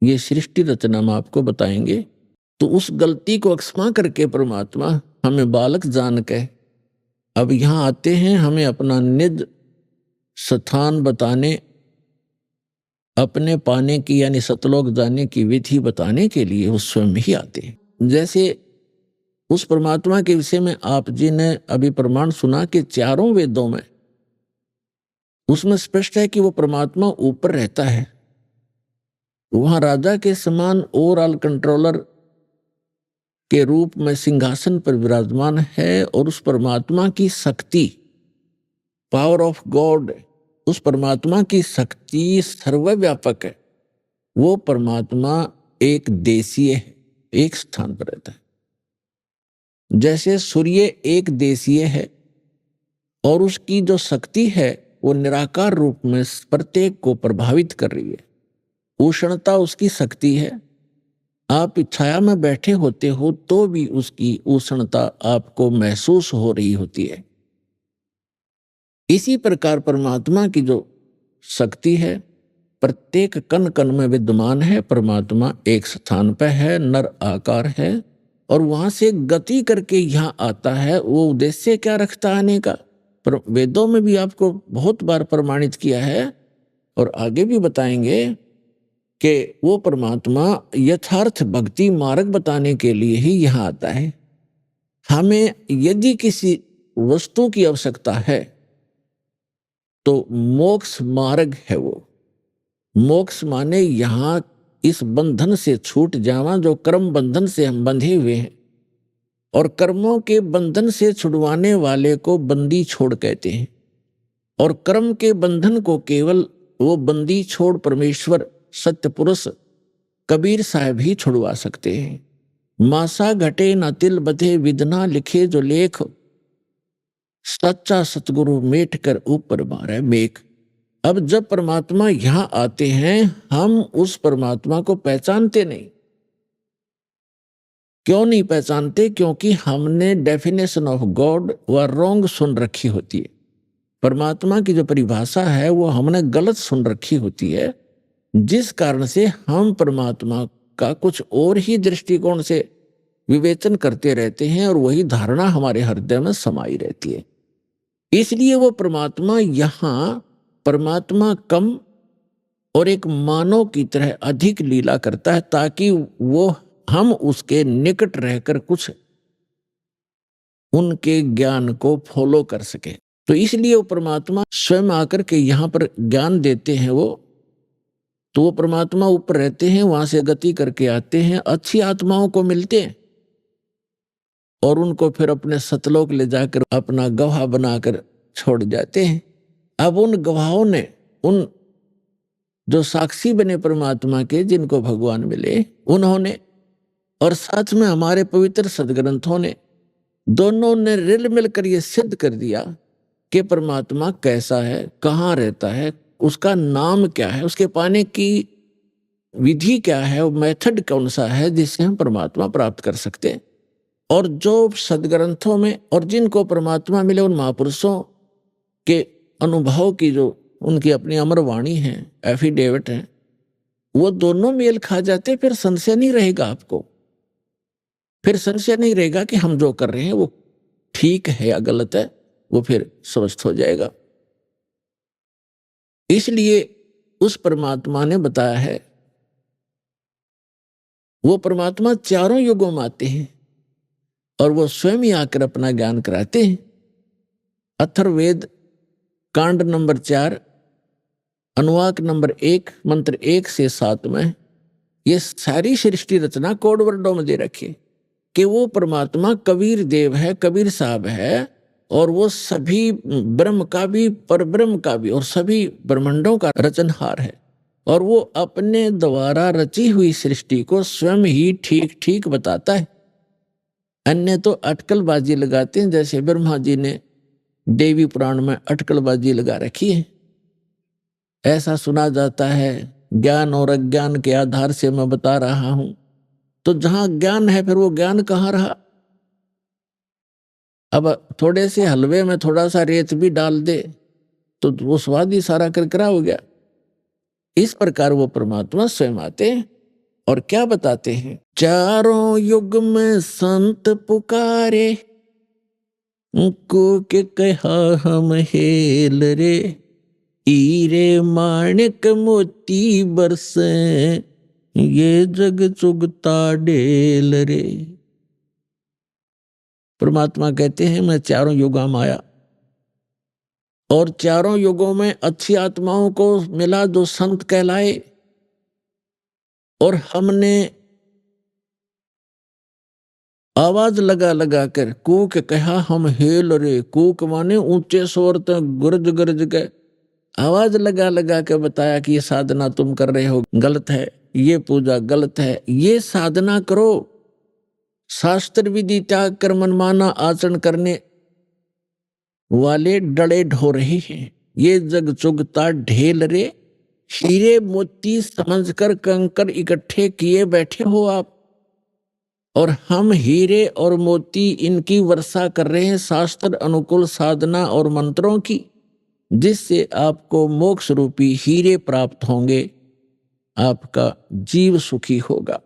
ये सृष्टि रचना में आपको बताएंगे। तो उस गलती को अक्षमा करके परमात्मा हमें बालक जान के अब यहां आते हैं, हमें अपना निज स्थान बताने, अपने पाने की यानी सतलोक जाने की विधि बताने के लिए वो स्वयं ही आते हैं। जैसे उस परमात्मा के विषय में आप जी ने अभी प्रमाण सुना कि चारों वेदों में उसमें स्पष्ट है कि वो परमात्मा ऊपर रहता है। वहां राजा के समान ओवरऑल कंट्रोलर के रूप में सिंहासन पर विराजमान है और उस परमात्मा की शक्ति, पावर ऑफ गॉड, उस परमात्मा की शक्ति सर्वव्यापक है। वो परमात्मा एक देशीय है, एक स्थान पर रहता है। जैसे सूर्य एक देशीय है और उसकी जो शक्ति है वो निराकार रूप में प्रत्येक को प्रभावित कर रही है। उष्णता उसकी शक्ति है। आप छाया में बैठे होते हो तो भी उसकी उष्णता आपको महसूस हो रही होती है। इसी प्रकार परमात्मा की जो शक्ति है प्रत्येक कण कण में विद्यमान है। परमात्मा एक स्थान पर है, नर आकार है और वहां से गति करके यहाँ आता है। वो उद्देश्य क्या रखता आने का, पर वेदों में भी आपको बहुत बार प्रमाणित किया है और आगे भी बताएंगे कि वो परमात्मा यथार्थ भक्ति मार्ग बताने के लिए ही यहाँ आता है। हमें यदि किसी वस्तु की आवश्यकता है तो मोक्ष मार्ग है वो। मोक्ष माने यहाँ इस बंधन से छूट जावा जो कर्म बंधन से हम बंधे हुए हैं, और कर्मों के बंधन से छुड़वाने वाले को बंदी छोड़ कहते हैं। और कर्म के बंधन को केवल वो बंदी छोड़ परमेश्वर सत्य पुरुष कबीर साहब ही छुड़वा सकते हैं। मासा घटे न तिल बधे विदना लिखे जो लेख, सच्चा सतगुरु मेट कर ऊपर मारे मेघ। अब जब परमात्मा यहां आते हैं हम उस परमात्मा को पहचानते नहीं। क्यों नहीं पहचानते? क्योंकि हमने डेफिनेशन ऑफ गॉड व रॉन्ग सुन रखी होती है। परमात्मा की जो परिभाषा है वो हमने गलत सुन रखी होती है, जिस कारण से हम परमात्मा का कुछ और ही दृष्टिकोण से विवेचन करते रहते हैं और वही धारणा हमारे हृदय में समाई रहती है। इसलिए वो परमात्मा यहाँ परमात्मा कम और एक मानव की तरह अधिक लीला करता है ताकि वो हम उसके निकट रहकर कुछ उनके ज्ञान को फॉलो कर सके। तो इसलिए वो परमात्मा स्वयं आकर के यहाँ पर ज्ञान देते हैं। वो परमात्मा ऊपर रहते हैं, वहां से गति करके आते हैं, अच्छी आत्माओं को मिलते हैं और उनको फिर अपने सतलोक ले जाकर अपना गवाह बनाकर छोड़ जाते हैं। अब उन गवाहों ने, उन जो साक्षी बने परमात्मा के, जिनको भगवान मिले, उन्होंने और साथ में हमारे पवित्र सदग्रंथों ने, दोनों ने रिल मिलकर ये सिद्ध कर दिया कि परमात्मा कैसा है, कहाँ रहता है, उसका नाम क्या है, उसके पाने की विधि क्या है, वो मेथड कौन सा है जिससे हम परमात्मा प्राप्त कर सकते हैं। और जो सदग्रंथों में और जिनको परमात्मा मिले उन महापुरुषों के अनुभव की जो उनकी अपनी अमर वाणी है, एफिडेविट है, वो दोनों मेल खा जाते, फिर संशय नहीं रहेगा आपको। फिर संशय नहीं रहेगा कि हम जो कर रहे हैं वो ठीक है या गलत है, वो फिर स्पष्ट हो जाएगा। इसलिए उस परमात्मा ने बताया है, वो परमात्मा चारों युगों में आते हैं और वो स्वयं ही आकर अपना ज्ञान कराते हैं। अथर्ववेद कांड नंबर 4 अनुवाक नंबर 1 मंत्र 1 से 7 में ये सारी सृष्टि रचना कोड वर्डों में दे रखी कि वो परमात्मा कबीर देव है, कबीर साहब है, और वो सभी ब्रह्म का भी, परब्रह्म का भी और सभी ब्रह्मांडों का रचनहार है। और वो अपने द्वारा रची हुई सृष्टि को स्वयं ही ठीक ठीक बताता है। अन्य तो अटकलबाजी लगाते हैं, जैसे ब्रह्मा जी ने देवी पुराण में अटकलबाजी लगा रखी है। ऐसा सुना जाता है, ज्ञान और अज्ञान के आधार से मैं बता रहा हूं। तो जहां ज्ञान है फिर वो ज्ञान कहाँ रहा? अब थोड़े से हलवे में थोड़ा सा रेत भी डाल दे तो वो स्वाद ही सारा करकरा हो गया। इस प्रकार वो परमात्मा स्वयं आते हैं और क्या बताते हैं? चारों युग में संत पुकारे, को के कहा हम हेल रे, हीरे माणिक मोती बरसे, ये जग चुगता डेल रे। परमात्मा कहते हैं मैं चारों युगों में आया और चारों युगों में अच्छी आत्माओं को मिला जो संत कहलाए, और हमने आवाज लगा लगा कर कूक कहा हम हेल रे। कूक माने ऊंचे स्वर तक गरज गरज गए। आवाज लगा लगा के बताया कि ये साधना तुम कर रहे हो गलत है, ये पूजा गलत है, ये साधना करो। शास्त्र विधि त्याग कर मनमाना आचरण करने वाले डड़े ढो रहे हैं। ये जग चुगता ढेल रे। हीरे मोती समझकर कंकर इकट्ठे किए बैठे हो आप, और हम हीरे और मोती इनकी वर्षा कर रहे हैं, शास्त्र अनुकूल साधना और मंत्रों की, जिससे आपको मोक्ष रूपी हीरे प्राप्त होंगे, आपका जीव सुखी होगा।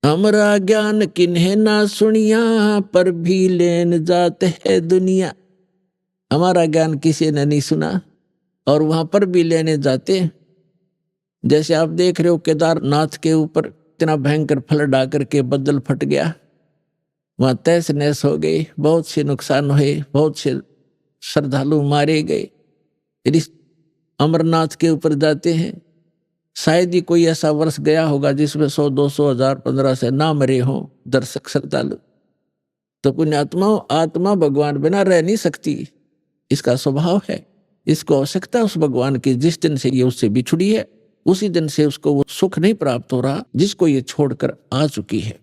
हमरा ज्ञान किन्हें ना सुनिया, पर भी लेन जाते है दुनिया। हमारा ज्ञान किसी ने नहीं सुना और वहां पर भी लेने जाते। जैसे आप देख रहे हो केदारनाथ के ऊपर इतना भयंकर फ्लड आकर के बदल फट गया, वहां तहस नहस हो गई, बहुत से नुकसान हुए, बहुत से श्रद्धालु मारे गए। यदि अमरनाथ के ऊपर जाते हैं, शायद ही कोई ऐसा वर्ष गया होगा जिसमें 100, 200, 1000, 15 से ना मरे हों दर्शक श्रद्धालु। तो पुण्यात्माओं, आत्मा भगवान बिना रह नहीं सकती, इसका स्वभाव है। इसको आवश्यकता उस भगवान की, जिस दिन से ये उससे बिछुड़ी है उसी दिन से उसको वो सुख नहीं प्राप्त हो रहा जिसको ये छोड़कर आ चुकी है।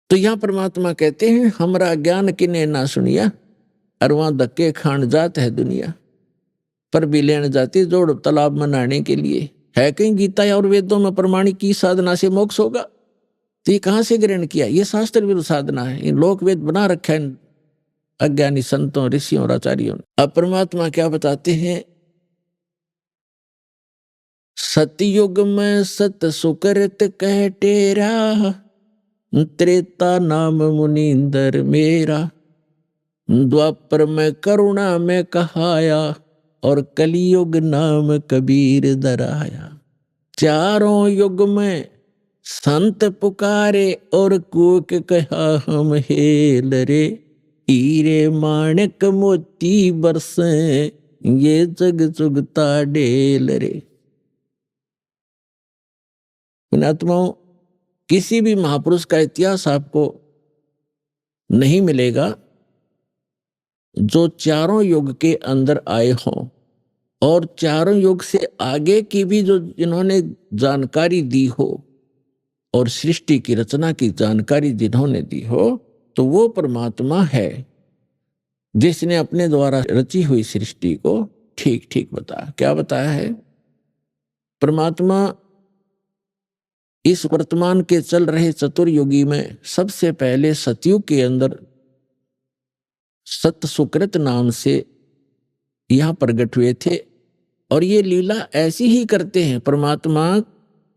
तो यहां परमात्मा कहते हैं हमरा ज्ञान किने ना सुनिया, और वहां धक्के खान जात है दुनिया। पर भी लेने जाती जोड़ तालाब में नहाने के लिए। है कहीं गीता और वेदों में प्रमाणिक की साधना से मोक्ष होगा? तो ये कहां से ग्रहण किया? ये शास्त्र विरुद्ध साधना है। इन लोक वेद बना रखा है अज्ञानी संतों, ऋषियों और आचार्यों ने। अब परमात्मा क्या बताते हैं? सतयुग में सत सुकृत कह टेरा, त्रेता नाम मुनींदर मेरा। द्वापर में करुणा में कहाया, और कलियुग नाम कबीर दराया। चारों युग में संत पुकारे, और कूक कहा हम हेल रे। हीरे माणिक मोती बरसे, ये जग चुगता ढेल रे। पुण्यात्माओं, किसी भी महापुरुष का इतिहास आपको नहीं मिलेगा जो चारों युग के अंदर आए हों, और चारों युग से आगे की भी जो जिन्होंने जानकारी दी हो, और सृष्टि की रचना की जानकारी जिन्होंने दी हो, तो वो परमात्मा है जिसने अपने द्वारा रची हुई सृष्टि को ठीक ठीक बताया। क्या बताया है? परमात्मा इस वर्तमान के चल रहे चतुर्युगी में सबसे पहले सतयुग के अंदर सत सुकृत नाम से यहां प्रकट हुए थे। और ये लीला ऐसी ही करते हैं परमात्मा,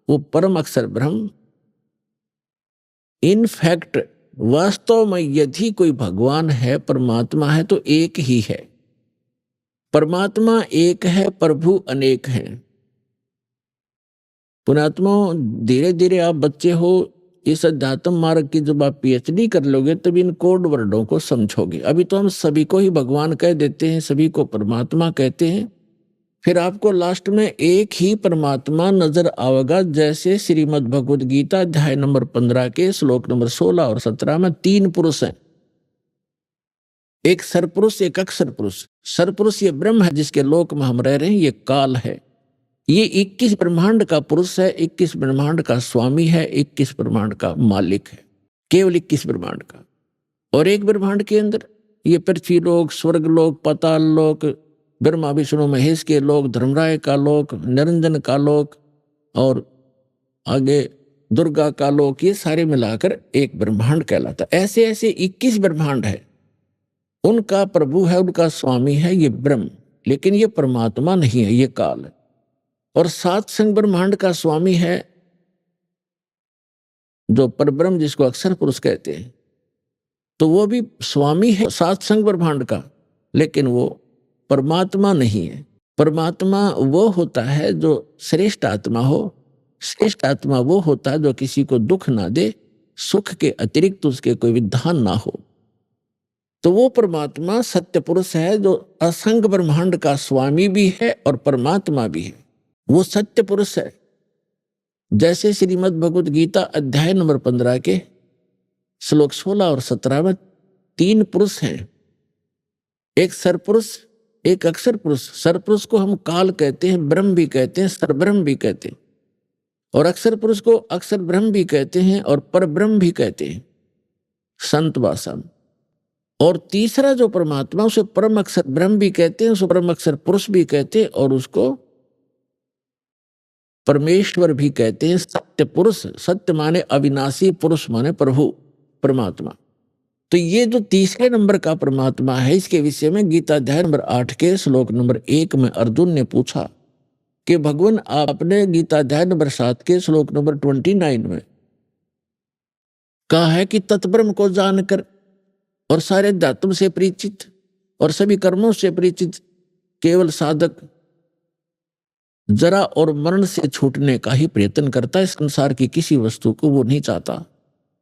वो परम अक्षर ब्रह्म। इनफैक्ट वास्तव में यदि कोई भगवान है, परमात्मा है, तो एक ही है। परमात्मा एक है, प्रभु अनेक हैं। पुण्यात्मा, धीरे धीरे आप बच्चे हो, इस अध्यात्म मार्ग की जब आप पीएचडी कर लोगे तब इन कोड वर्डों को समझोगे। अभी तो हम सभी को ही भगवान कह देते हैं, सभी को परमात्मा कहते हैं। फिर आपको लास्ट में एक ही परमात्मा नजर आएगा। जैसे श्रीमद् भगवद गीता अध्याय नंबर 15 के श्लोक नंबर 16 और 17 में 3 पुरुष हैं, एक सरपुरुष, एक अक्षर पुरुष। सरपुरुष ये ब्रह्म है जिसके लोक में हम रह रहे हैं, ये काल है। ये 21 ब्रह्मांड का पुरुष है, 21 ब्रह्मांड का स्वामी है, 21 ब्रह्मांड का मालिक है, केवल 21 ब्रह्मांड का। और एक ब्रह्मांड के अंदर ये पृथ्वी लोक, स्वर्ग लोक, पाताल लोक, ब्रह्मा विष्णु महेश के लोक, धर्मराय का लोक, निरंजन का लोक, और आगे दुर्गा का लोक, ये सारे मिलाकर एक ब्रह्मांड कहलाता। ऐसे ऐसे 21 ब्रह्मांड है, उनका प्रभु है, उनका स्वामी है ये ब्रह्म। लेकिन ये परमात्मा नहीं है, ये काल है। और 7 संग ब्रह्मांड का स्वामी है जो परब्रह्म, जिसको अक्षर पुरुष कहते हैं, तो वो भी स्वामी है 7 संग ब्रह्मांड का, लेकिन वो परमात्मा नहीं है। परमात्मा वो होता है जो श्रेष्ठ आत्मा हो। श्रेष्ठ आत्मा वो होता है जो किसी को दुख ना दे, सुख के अतिरिक्त उसके कोई विधान ना हो। तो वो परमात्मा सत्य पुरुष है जो असंग ब्रह्मांड का स्वामी भी है और परमात्मा भी है। वो सत्य पुरुष है जैसे श्रीमद् भगवत गीता अध्याय नंबर 15 के श्लोक 16 और 17 में 3 पुरुष हैं, एक सरपुरुष, एक अक्षर पुरुष। सरपुरुष को हम काल कहते हैं, ब्रह्म भी कहते हैं, सरब्रह्म भी कहते हैं, और अक्षर पुरुष को अक्षर ब्रह्म भी कहते हैं और परब्रह्म भी कहते हैं संत भाषा में। और तीसरा जो परमात्मा, उसे परम अक्षर ब्रह्म भी कहते हैं, उसे परम अक्षर पुरुष भी कहते हैं, और उसको परमेश्वर भी कहते हैं, सत्य पुरुष। सत्य माने अविनाशी, पुरुष माने प्रभु परमात्मा। तो ये जो तीसरे नंबर का परमात्मा है, इसके विषय में गीता अध्याय नंबर 8 के श्लोक नंबर 1 में अर्जुन ने पूछा कि भगवान आपने गीता अध्याय नंबर 7 के श्लोक नंबर 29 में कहा है कि तत्ब्रह्म को जानकर और सारे धातुओं से परिचित और सभी कर्मों से परिचित केवल साधक जरा और मरण से छूटने का ही प्रयत्न करता है, संसार की किसी वस्तु को वो नहीं चाहता।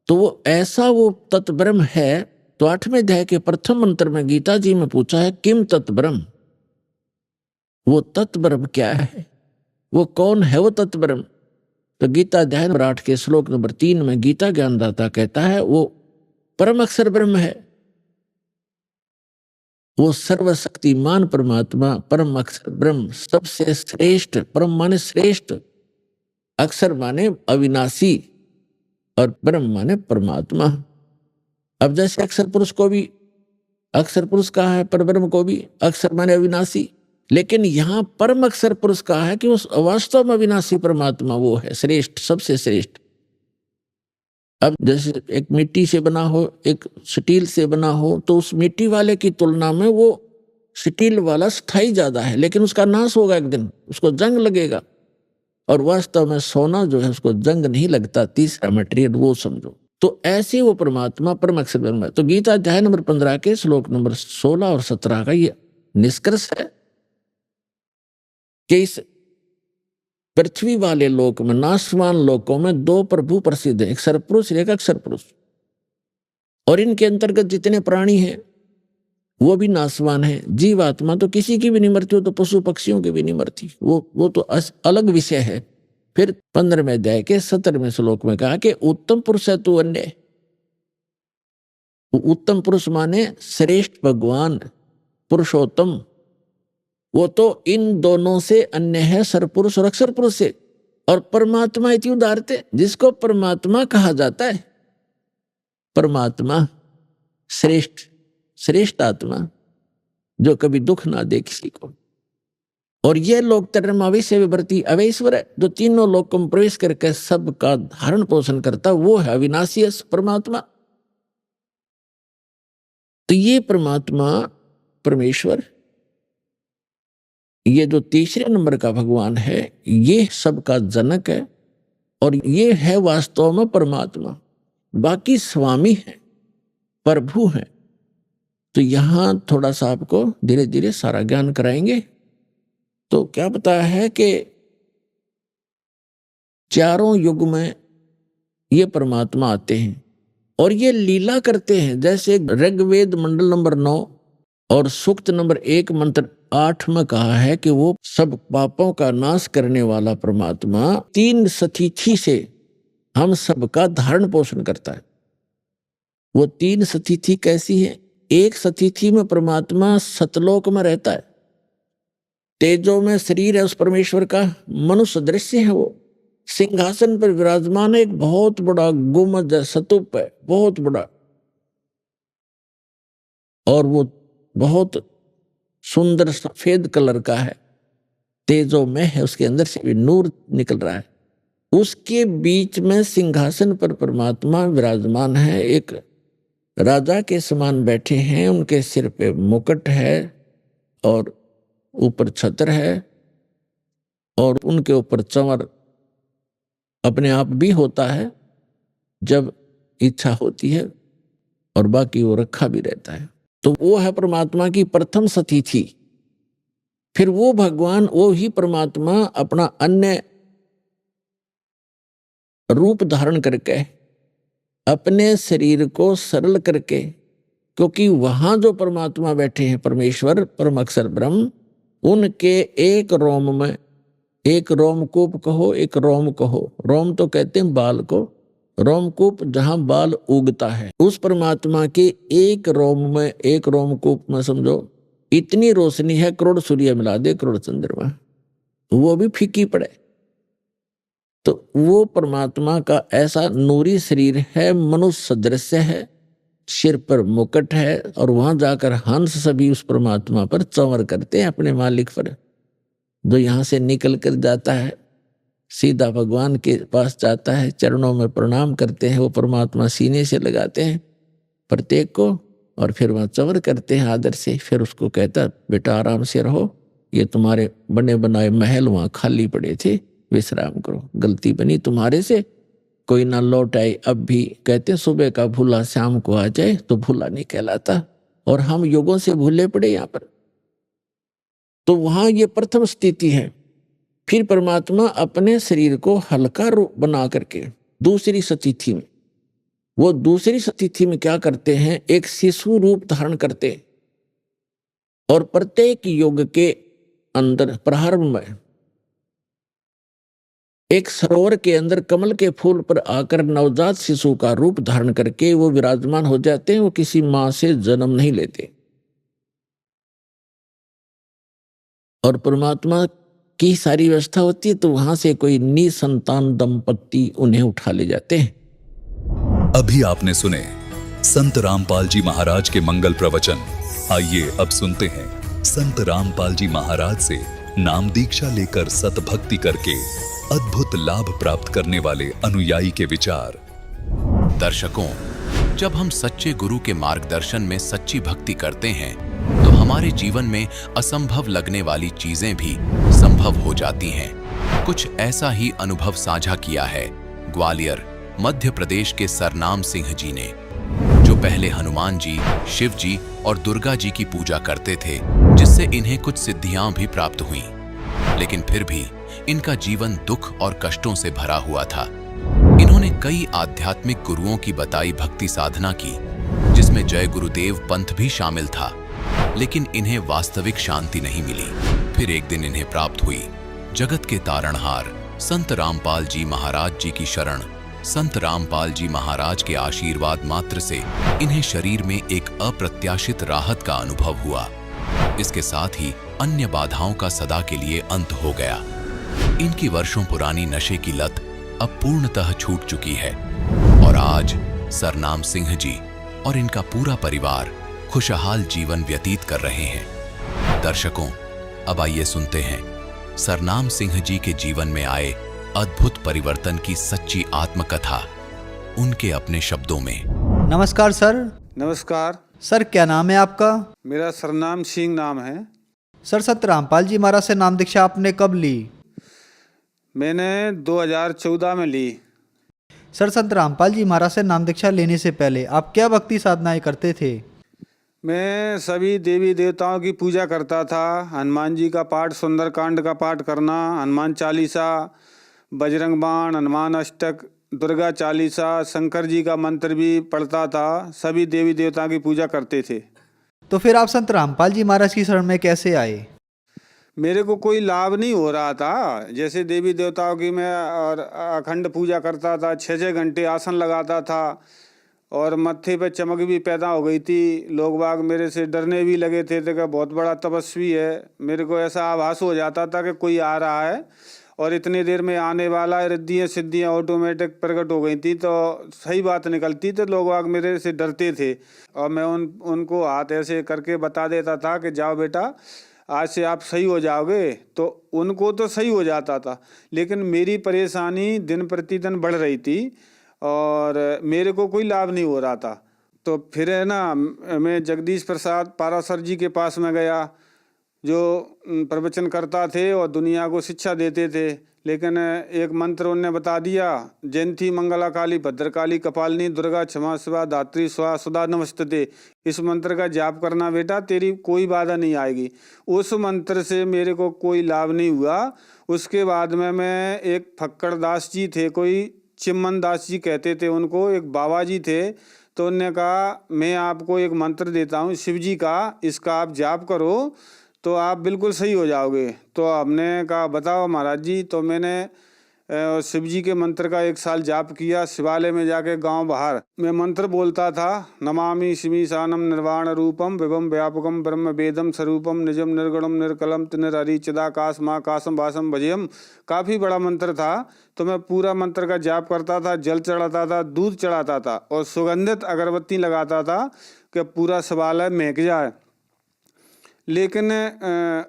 तो वो ऐसा वो तत्ब्रह्म है। तो 8वें अध्याय के प्रथम मंत्र में गीता जी में पूछा है किम तत्ब्रह्म, वो तत्ब्रह्म क्या है, वो कौन है वो तत्ब्रह्म। तो गीता अध्याय नंबर 8 के श्लोक नंबर 3 में गीता ज्ञानदाता कहता है वो परम अक्षर ब्रह्म है, वो सर्वशक्तिमान परमात्मा, परम अक्षर ब्रह्म, सबसे श्रेष्ठ। परम माने श्रेष्ठ, अक्षर माने अविनाशी और ब्रह्म माने परमात्मा। अब जैसे अक्षर पुरुष को भी अक्षर पुरुष कहा है, परब्रह्म को भी अक्षर माने अविनाशी, लेकिन यहां परम अक्षर पुरुष कहा है कि उस वास्तव में अविनाशी परमात्मा वो है श्रेष्ठ, सबसे श्रेष्ठ। अब जैसे एक मिट्टी से बना हो, एक स्टील से बना हो, तो उस मिट्टी वाले की तुलना में वो स्टील वाला स्थायी ज्यादा है, लेकिन उसका नाश होगा एक दिन, उसको जंग लगेगा। और वास्तव में सोना जो है उसको जंग नहीं लगता, तीसरा मटेरियल वो समझो। तो ऐसे वो परमात्मा परम अक्षर ब्रह्म है। तो गीता अध्याय नंबर 15 के श्लोक नंबर 16 और 17 का ये निष्कर्ष है कि इस पृथ्वी वाले लोक में, नाशवान लोकों में 2 प्रभु प्रसिद्ध है, एक सरपुरुष एक अक्षर पुरुष। और इनके अंतर्गत जितने प्राणी हैं वो भी नाशवान है। जीवात्मा तो किसी की भी नहीं मरती, हो तो पशु पक्षियों की भी नहीं मरती, वो तो अलग विषय है। फिर 15वें अध्याय के 17वें श्लोक में कहा कि उत्तम पुरुष है तू अन्य। उत्तम पुरुष माने श्रेष्ठ भगवान पुरुषोत्तम, वो तो इन दोनों से अन्य है, सरपुरुष और अक्षर पुरुष से। और परमात्मा इति उदारते, जिसको परमात्मा कहा जाता है, परमात्मा श्रेष्ठ, श्रेष्ठ आत्मा जो कभी दुख ना दे किसी को। और यह लोक तरमावेश विवर्ती अवेश्वर है, जो तीनों लोकों में प्रवेश करके सबका धारण पोषण करता, वो है अविनाशी परमात्मा। तो ये परमात्मा परमेश्वर, ये जो तीसरे नंबर का भगवान है, ये सबका जनक है और ये है वास्तव में परमात्मा। बाकी स्वामी है, प्रभु है। तो यहां थोड़ा सा आपको धीरे धीरे सारा ज्ञान कराएंगे। तो क्या बताया है कि चारों युग में ये परमात्मा आते हैं और ये लीला करते हैं। जैसे ऋग्वेद मंडल नंबर 9 और सूक्त नंबर 1 मंत्र 8 में कहा है कि वो सब पापों का नाश करने वाला परमात्मा 3 सतिथि से हम सबका धारण पोषण करता है। वो 3 सतिथि कैसी है? एक सतिथि में परमात्मा सतलोक में रहता है, तेजो में शरीर है उस परमेश्वर का, मनुष्य दृश्य है, वो सिंहासन पर विराजमान है, एक बहुत बड़ा गुम्बद है, स्तूप है बहुत बड़ा, और वो बहुत सुंदर सफेद कलर का है, तेजो में है, उसके अंदर से भी नूर निकल रहा है। उसके बीच में सिंहासन पर परमात्मा विराजमान है, एक राजा के समान बैठे हैं, उनके सिर पे मुकुट है और ऊपर छत्र है और उनके ऊपर चंवर अपने आप भी होता है जब इच्छा होती है, और बाकी वो रखा भी रहता है। तो वो है परमात्मा की प्रथम सतिथि। फिर वो भगवान, वो ही परमात्मा अपना अन्य रूप धारण करके अपने शरीर को सरल करके, क्योंकि वहां जो परमात्मा बैठे हैं परमेश्वर परम अक्षर ब्रह्म, उनके एक रोम में एक रोमकूप कहो, एक रोम कहो। रोम तो कहते हैं बाल को, रोमकूप जहां बाल उगता है। उस परमात्मा के एक रोम में, एक रोमकूप में समझो इतनी रोशनी है, करोड़ सूर्य मिला दे, करोड़ चंद्रमा, वो भी फीकी पड़े। तो वो परमात्मा का ऐसा नूरी शरीर है, मनुष्य सदृश है, सिर पर मुकुट है, और वहां जाकर हंस सभी उस परमात्मा पर चंवर करते हैं, अपने मालिक पर। जो यहां से निकल कर जाता है सीधा भगवान के पास जाता है, चरणों में प्रणाम करते हैं, वो परमात्मा सीने से लगाते हैं प्रत्येक को, और फिर वहां चंवर करते हैं आदर से। फिर उसको कहता बेटा आराम से रहो, ये तुम्हारे बने बनाए महल वहां खाली पड़े थे, विश्राम करो, गलती बनी तुम्हारे से, कोई ना लौट आए। अब भी कहते हैं सुबह का भूला शाम को आ जाए तो भूला नहीं कहलाता, और हम युगों से भूले पड़े यहाँ पर। तो वहां ये प्रथम स्थिति है। फिर परमात्मा अपने शरीर को हल्का रूप बना करके दूसरी स्थिति में, वो दूसरी स्थिति में क्या करते हैं, एक शिशु रूप धारण करते, और प्रत्येक युग के अंदर प्रारंभ में एक सरोवर के अंदर कमल के फूल पर आकर नवजात शिशु का रूप धारण करके वो विराजमान हो जाते हैं। वो किसी मां से जन्म नहीं लेते, और परमात्मा की सारी व्यवस्था होती है, तो वहां से कोई निसंतान दंपत्ति उन्हें उठा ले जाते हैं। अभी आपने सुने संत रामपाल जी महाराज के मंगल प्रवचन। आइए अब सुनते हैं संत रामपाल जी महाराज से नाम दीक्षा लेकर सतभक्ति करके अद्भुत लाभ प्राप्त करने वाले अनुयायी के विचार। दर्शकों, जब हम सच्चे गुरु के मार्गदर्शन में सच्ची भक्ति करते हैं तो हमारे जीवन में असंभव लगने वाली चीजें भी संभव हो जाती हैं। कुछ ऐसा ही अनुभव साझा किया है ग्वालियर मध्य प्रदेश के सरनाम सिंह जी ने, जो पहले हनुमान जी, शिव जी और दुर्गा जी की पूजा करते थे, जिससे इन्हें कुछ सिद्धियां भी प्राप्त हुईं। लेकिन फिर भी इनका जीवन दुख और कष्टों से भरा हुआ था। इन्होंने कई आध्यात्मिक गुरुओं की बताई भक्ति साधना की, जिसमें जय गुरुदेव पंथ भी शामिल था, लेकिन इन्हें वास्तविक शांति नहीं मिली। फिर एक दिन इन्हें प्राप्त हुई जगत के तारणहार संत रामपाल जी महाराज जी की शरण। संत रामपाल जी महाराज के आशीर्वाद मात्र से इन्हें शरीर में एक अप्रत्याशित राहत का अनुभव हुआ। इसके साथ ही अन्य बाधाओं का सदा के लिए अंत हो गया। इनकी वर्षों पुरानी नशे की लत अब पूर्णतः छूट चुकी है, और आज सरनाम सिंह जी और इनका पूरा परिवार खुशहाल जीवन व्यतीत कर रहे हैं। दर्शकों, अब आइए सुनते हैं सरनाम सिंह जी के जीवन में आए अद्भुत परिवर्तन की सच्ची आत्मकथा, उनके अपने शब्दों में। नमस्कार सर। नमस्कार। सर क्या नाम है आपका? मेरा सरनाम सिंह नाम है। सर संत रामपाल जी महाराज से नाम दीक्षा आपने कब ली? मैंने 2014 में ली। सर संत रामपाल जी महाराज से नाम दीक्षा लेने से पहले आप क्या भक्ति साधनाएं करते थे? मैं सभी देवी देवताओं की पूजा करता था। हनुमान जी का पाठ, सुंदरकांड का पाठ करना, हनुमान चालीसा, बजरंग बाण, हनुमान अष्टक, दुर्गा चालीसा, शंकर जी का मंत्र भी पढ़ता था। सभी देवी देवताओं की पूजा करते थे। तो फिर आप संत रामपाल जी महाराज की शरण में कैसे आए? मेरे को कोई लाभ नहीं हो रहा था। जैसे देवी देवताओं की मैं और अखंड पूजा करता था, 6-6 घंटे आसन लगाता था, और मत्थे पे चमक भी पैदा हो गई थी। लोग बाग मेरे से डरने भी लगे थे कि बहुत बड़ा तपस्वी है। मेरे को ऐसा आभास हो जाता था कि कोई आ रहा है और इतनी देर में आने वाला है। रिद्धियाँ सिद्धियाँ ऑटोमेटिक प्रकट हो गई थी, तो सही बात निकलती, तो लोग बाग मेरे से डरते थे। और मैं उनको हाथ ऐसे करके बता देता था कि जाओ बेटा, आज से आप सही हो जाओगे। तो उनको तो सही हो जाता था, लेकिन मेरी परेशानी दिन प्रतिदिन बढ़ रही थी और मेरे को कोई लाभ नहीं हो रहा था। तो फिर है ना, मैं जगदीश प्रसाद पारासर जी के पास में गया, जो प्रवचन करता थे और दुनिया को शिक्षा देते थे। लेकिन एक मंत्र उनने बता दिया, जयंती मंगला काली भद्रकाली कपालिनी दुर्गा क्षमा शिवा धात्री स्वा सुधा नमस्ते। इस मंत्र का जाप करना बेटा, तेरी कोई बाधा नहीं आएगी। उस मंत्र से मेरे को कोई लाभ नहीं हुआ। उसके बाद में मैं एक फक्कड़ दास जी थे, कोई चिम्मन दास जी कहते थे उनको, एक बाबा जी थे। तो उनने कहा मैं आपको एक मंत्र देता हूँ शिव जी का, इसका आप जाप करो तो आप बिल्कुल सही हो जाओगे। तो हमने कहा बताओ महाराज जी। तो मैंने शिव जी के मंत्र का 1 साल जाप किया। शिवालय में जाके गांव बाहर मैं मंत्र बोलता था, नमामि शिमीशानम निर्वाण रूपम विभम व्यापकम ब्रह्म वेदम स्वरूपम निजम निर्गुणम निर्कलम तिनिरहरि चिदाकाश महाकाशम वासम भजयम। काफ़ी बड़ा मंत्र था। तो मैं पूरा मंत्र का जाप करता था, जल चढ़ाता था, दूध चढ़ाता था और सुगंधित अगरबत्ती लगाता था कि पूरा शिवालय महक जाए। लेकिन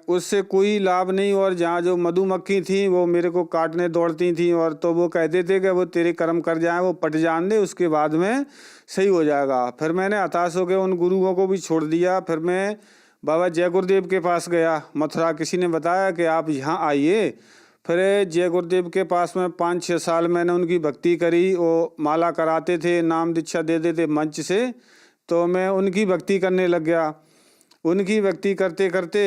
उससे कोई लाभ नहीं। और जहाँ जो मधुमक्खी थी वो मेरे को काटने दौड़ती थी, और तो वो कहते थे कि वो तेरे कर्म कर जाए, वो पट जान दे, उसके बाद में सही हो जाएगा। फिर मैंने हताश होकर उन गुरुओं को भी छोड़ दिया। फिर मैं बाबा जय गुरुदेव के पास गया मथुरा। किसी ने बताया कि आप यहाँ आइए। फिर जय गुरुदेव के पास में 5-6 साल मैंने उनकी भक्ति करी। वो माला कराते थे, नाम दीक्षा दे देते मंच से, तो मैं उनकी भक्ति करने लग गया। उनकी भक्ति करते करते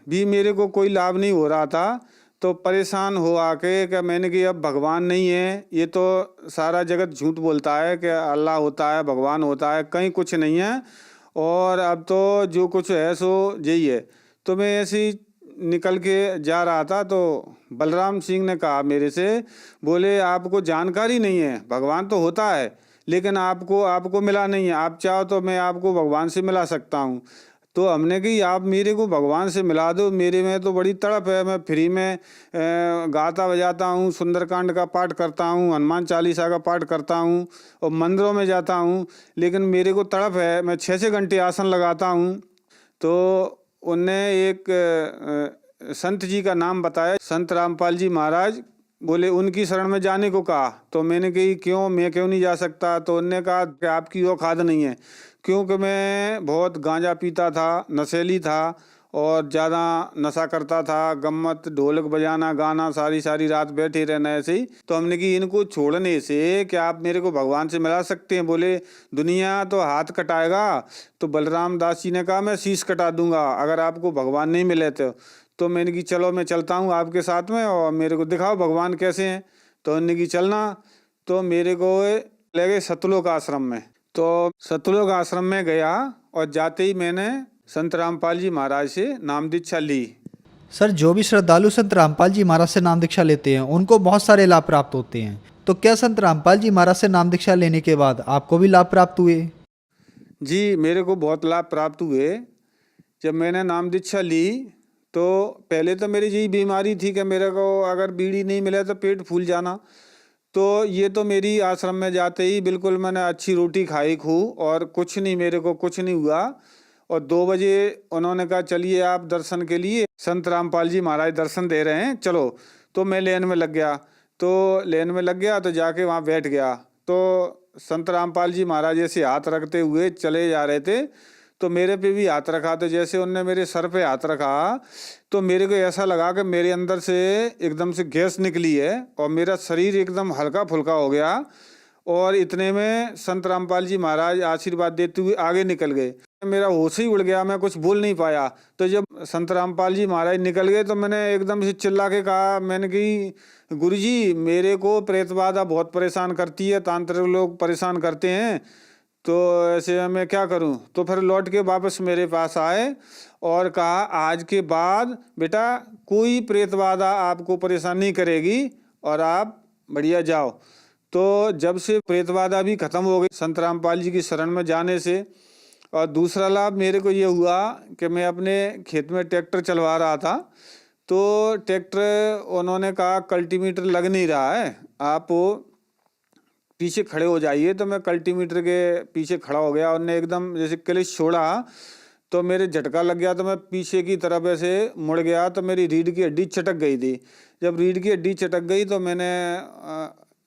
भी मेरे को कोई लाभ नहीं हो रहा था। तो परेशान हो आके कि मैंने कि अब भगवान नहीं है, ये तो सारा जगत झूठ बोलता है कि अल्लाह होता है, भगवान होता है, कहीं कुछ नहीं है, और अब तो जो कुछ है सो यही है। तो मैं ऐसे ही निकल के जा रहा था। तो बलराम सिंह ने कहा मेरे से, बोले आपको जानकारी नहीं है, भगवान तो होता है लेकिन आपको मिला नहीं है, आप चाहो तो मैं आपको भगवान से मिला सकता हूँ। तो हमने कि आप मेरे को भगवान से मिला दो, मेरे में तो बड़ी तड़प है, मैं फ्री में गाता बजाता हूँ, सुंदरकांड का पाठ करता हूँ, हनुमान चालीसा का पाठ करता हूँ और मंदिरों में जाता हूँ, लेकिन मेरे को तड़प है, मैं 6-6 घंटे आसन लगाता हूँ। तो उनने एक संत जी का नाम बताया, संत रामपाल जी महाराज। बोले उनकी शरण में जाने को कहा। तो मैंने कही क्यों, मैं क्यों नहीं जा सकता। तो उनने कहा कि आपकी औकात नहीं है, क्योंकि मैं बहुत गांजा पीता था, नशेली था और ज़्यादा नशा करता था, गम्मत ढोलक बजाना, गाना, सारी रात बैठे रहना ऐसे ही। तो हमने कि इनको छोड़ने से क्या आप मेरे को भगवान से मिला सकते हैं। बोले दुनिया तो हाथ कटाएगा। तो बलराम दास जी ने कहा मैं शीश कटा दूंगा अगर आपको भगवान नहीं मिले तो मैंने कि चलो मैं चलता हूँ आपके साथ में और मेरे को दिखाओ भगवान कैसे हैं। तो उन्होंने कि चलना। तो मेरे को ले गए सतलोक आश्रम में। तो सतलोक आश्रम में गया और जाते ही मैंने संत रामपाल जी महाराज से नाम दीक्षा ली। सर, जो भी श्रद्धालु संत रामपाल जी महाराज से नाम दीक्षा लेते हैं उनको बहुत सारे लाभ प्राप्त होते हैं, तो क्या संत रामपाल जी महाराज से नाम दीक्षा लेने के बाद आपको भी लाभ प्राप्त हुए? जी, मेरे को बहुत लाभ प्राप्त हुए। जब मैंने नाम दीक्षा ली तो पहले तो मेरी यही बीमारी थी कि मेरे को अगर बीड़ी नहीं मिले तो पेट फूल जाना। तो ये तो मेरी आश्रम में जाते ही बिल्कुल मैंने अच्छी रोटी खाई खूब और कुछ नहीं, मेरे को कुछ नहीं हुआ। और 2 बजे उन्होंने कहा चलिए आप दर्शन के लिए, संत रामपाल जी महाराज दर्शन दे रहे हैं, चलो। तो मैं लेन में लग गया। तो जाके वहाँ बैठ गया। तो संत रामपाल जी महाराज ऐसे हाथ रखते हुए चले जा रहे थे, तो मेरे पे भी हाथ रखा। तो जैसे उनने मेरे सर पे हाथ रखा तो मेरे को ऐसा लगा कि मेरे अंदर से एकदम से गैस निकली है और मेरा शरीर एकदम हल्का फुल्का हो गया। और इतने में संत रामपाल जी महाराज आशीर्वाद देते हुए आगे निकल गए। मेरा होश ही उड़ गया, मैं कुछ बोल नहीं पाया। तो जब संत रामपाल जी महाराज निकल गए तो मैंने एकदम से चिल्ला के कहा, मैंने कि गुरुजी मेरे को प्रेत बाधा बहुत परेशान करती है, तांत्रिक लोग परेशान करते हैं, तो ऐसे मैं क्या करूं। तो फिर लौट के वापस मेरे पास आए और कहा आज के बाद बेटा कोई प्रेत बाधा आपको परेशान नहीं करेगी और आप बढ़िया जाओ। तो जब से प्रेत बाधा भी खत्म हो गई संत रामपाल जी की शरण में जाने से। और दूसरा लाभ मेरे को ये हुआ कि मैं अपने खेत में ट्रैक्टर चलवा रहा था। तो ट्रैक्टर उन्होंने कहा कल्टीमीटर लग नहीं रहा है, आप पीछे खड़े हो जाइए। तो मैं कल्टीमीटर के पीछे खड़ा हो गया। उन्होंने एकदम जैसे क्लिच छोड़ा तो मेरे झटका लग गया। तो मैं पीछे की तरफ ऐसे मुड़ गया तो मेरी रीढ़ की हड्डी चटक गई थी। जब रीढ़ की हड्डी चटक गई तो मैंने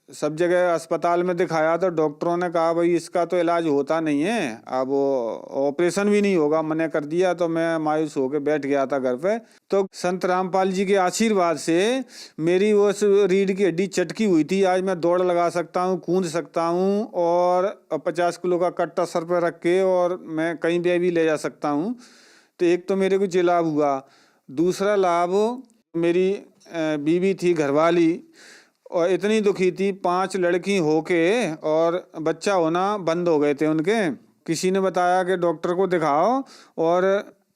सब जगह अस्पताल में दिखाया। तो डॉक्टरों ने कहा भाई इसका तो इलाज होता नहीं है, अब ऑपरेशन भी नहीं होगा, मना कर दिया। तो मैं मायूस होकर बैठ गया था घर पे। तो संत रामपाल जी के आशीर्वाद से मेरी वो रीढ़ की हड्डी चटकी हुई थी, आज मैं दौड़ लगा सकता हूँ, कूद सकता हूँ और 50 किलो का कट्टा सर पर रख के और मैं कहीं भी ले जा सकता हूँ। तो एक तो मेरे को ये लाभ हुआ। दूसरा लाभ, मेरी बीवी थी घरवाली और इतनी दुखी थी, 5 लड़की होके और बच्चा होना बंद हो गए थे उनके। किसी ने बताया कि डॉक्टर को दिखाओ और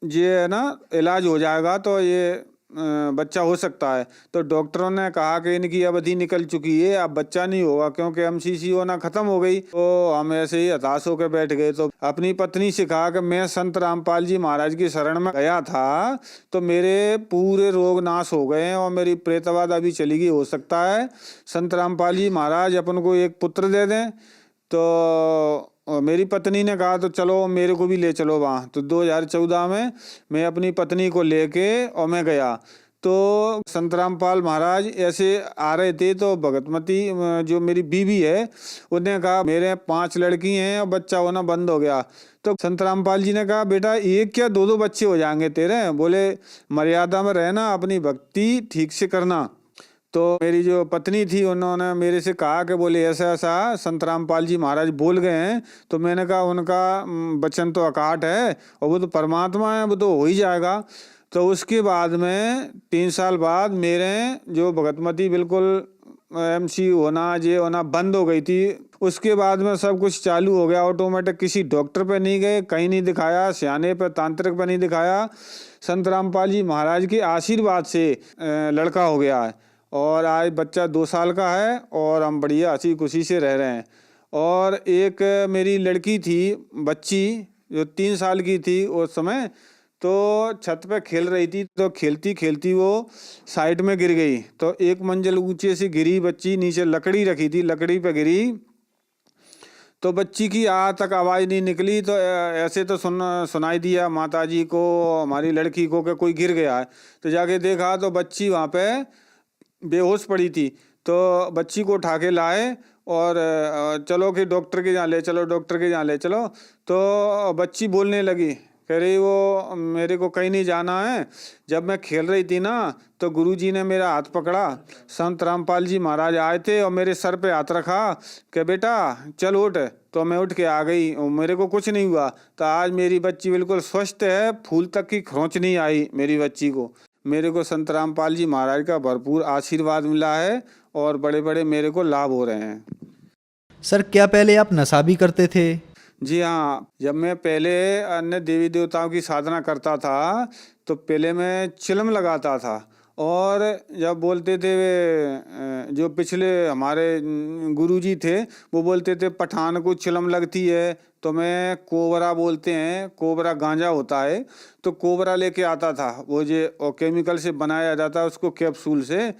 ये है ना इलाज हो जाएगा तो ये बच्चा हो सकता है। तो डॉक्टरों ने कहा कि इनकी अवधि निकल चुकी है, अब बच्चा नहीं होगा, क्योंकि एमसीसी होना खत्म हो गई। तो हम ऐसे ही हताश होकर बैठ गए। तो अपनी पत्नी से कहा कि मैं संत रामपाल जी महाराज की शरण में गया था तो मेरे पूरे रोग नाश हो गए हैं और मेरी प्रेतवाद अभी चली गई, हो सकता है संत रामपाल जी महाराज अपन को एक पुत्र दे दें। तो मेरी पत्नी ने कहा तो चलो मेरे को भी ले चलो वहाँ। तो 2014 में मैं अपनी पत्नी को लेके और मैं गया। तो संत रामपाल महाराज ऐसे आ रहे थे तो भगतमती जो मेरी बीवी है उसने कहा मेरे 5 लड़की हैं और बच्चा होना बंद हो गया। तो संत रामपाल जी ने कहा बेटा एक क्या 2 बच्चे हो जाएंगे तेरे। बोले मर्यादा में रहना, अपनी भक्ति ठीक से करना। तो मेरी जो पत्नी थी उन्होंने मेरे से कहा कि बोले ऐसा ऐसा संत रामपाल जी महाराज बोल गए हैं। तो मैंने कहा उनका वचन तो अकाट है और वो तो परमात्मा है, वो तो हो ही जाएगा। तो उसके बाद में 3 साल बाद मेरे जो भगतमती बिल्कुल एमसी होना ये होना बंद हो गई थी। उसके बाद में सब कुछ चालू हो गया ऑटोमेटिक। किसी डॉक्टर पे नहीं गए, कहीं नहीं दिखाया, सियाने पे तांत्रिक पे नहीं दिखाया। संत रामपाल जी महाराज के आशीर्वाद से लड़का हो गया है और आज बच्चा 2 साल का है और हम बढ़िया हंसी खुशी से रह रहे हैं। और एक मेरी लड़की थी बच्ची जो 3 साल की थी उस समय, तो छत पे खेल रही थी। तो खेलती खेलती वो साइड में गिर गई। तो 1 मंजिल ऊंचे से गिरी बच्ची, नीचे लकड़ी रखी थी, लकड़ी पे गिरी। तो बच्ची की आज तक आवाज़ नहीं निकली। तो ऐसे तो सुनाई दिया माताजी को, हमारी लड़की को कि कोई गिर गया है। तो जाके देखा तो बच्ची वहाँ पे बेहोश पड़ी थी। तो बच्ची को उठा के लाए और चलो कि डॉक्टर के यहाँ ले चलो, डॉक्टर के यहाँ ले चलो। तो बच्ची बोलने लगी, कह रही वो मेरे को कहीं नहीं जाना है। जब मैं खेल रही थी ना तो गुरुजी ने मेरा हाथ पकड़ा, संत रामपाल जी महाराज आए थे और मेरे सर पे हाथ रखा कि बेटा चल उठ। तो मैं उठ के आ गई, मेरे को कुछ नहीं हुआ। तो आज मेरी बच्ची बिल्कुल स्वस्थ है, फूल तक की खरोंच नहीं आई मेरी बच्ची को। मेरे को संत रामपाल जी महाराज का भरपूर आशीर्वाद मिला है और बड़े बड़े मेरे को लाभ हो रहे हैं। सर क्या पहले आप नशा भी करते थे? जी हाँ, जब मैं पहले अन्य देवी देवताओं की साधना करता था तो पहले मैं चिलम लगाता था। और जब बोलते थे वे जो पिछले हमारे गुरुजी थे वो बोलते थे पठान को चिलम लगती है, तो मैं कोबरा बोलते हैं, कोबरा गांजा होता है, तो कोबरा लेके आता था। वो जो और केमिकल से बनाया जाता है उसको कैप्सूल से,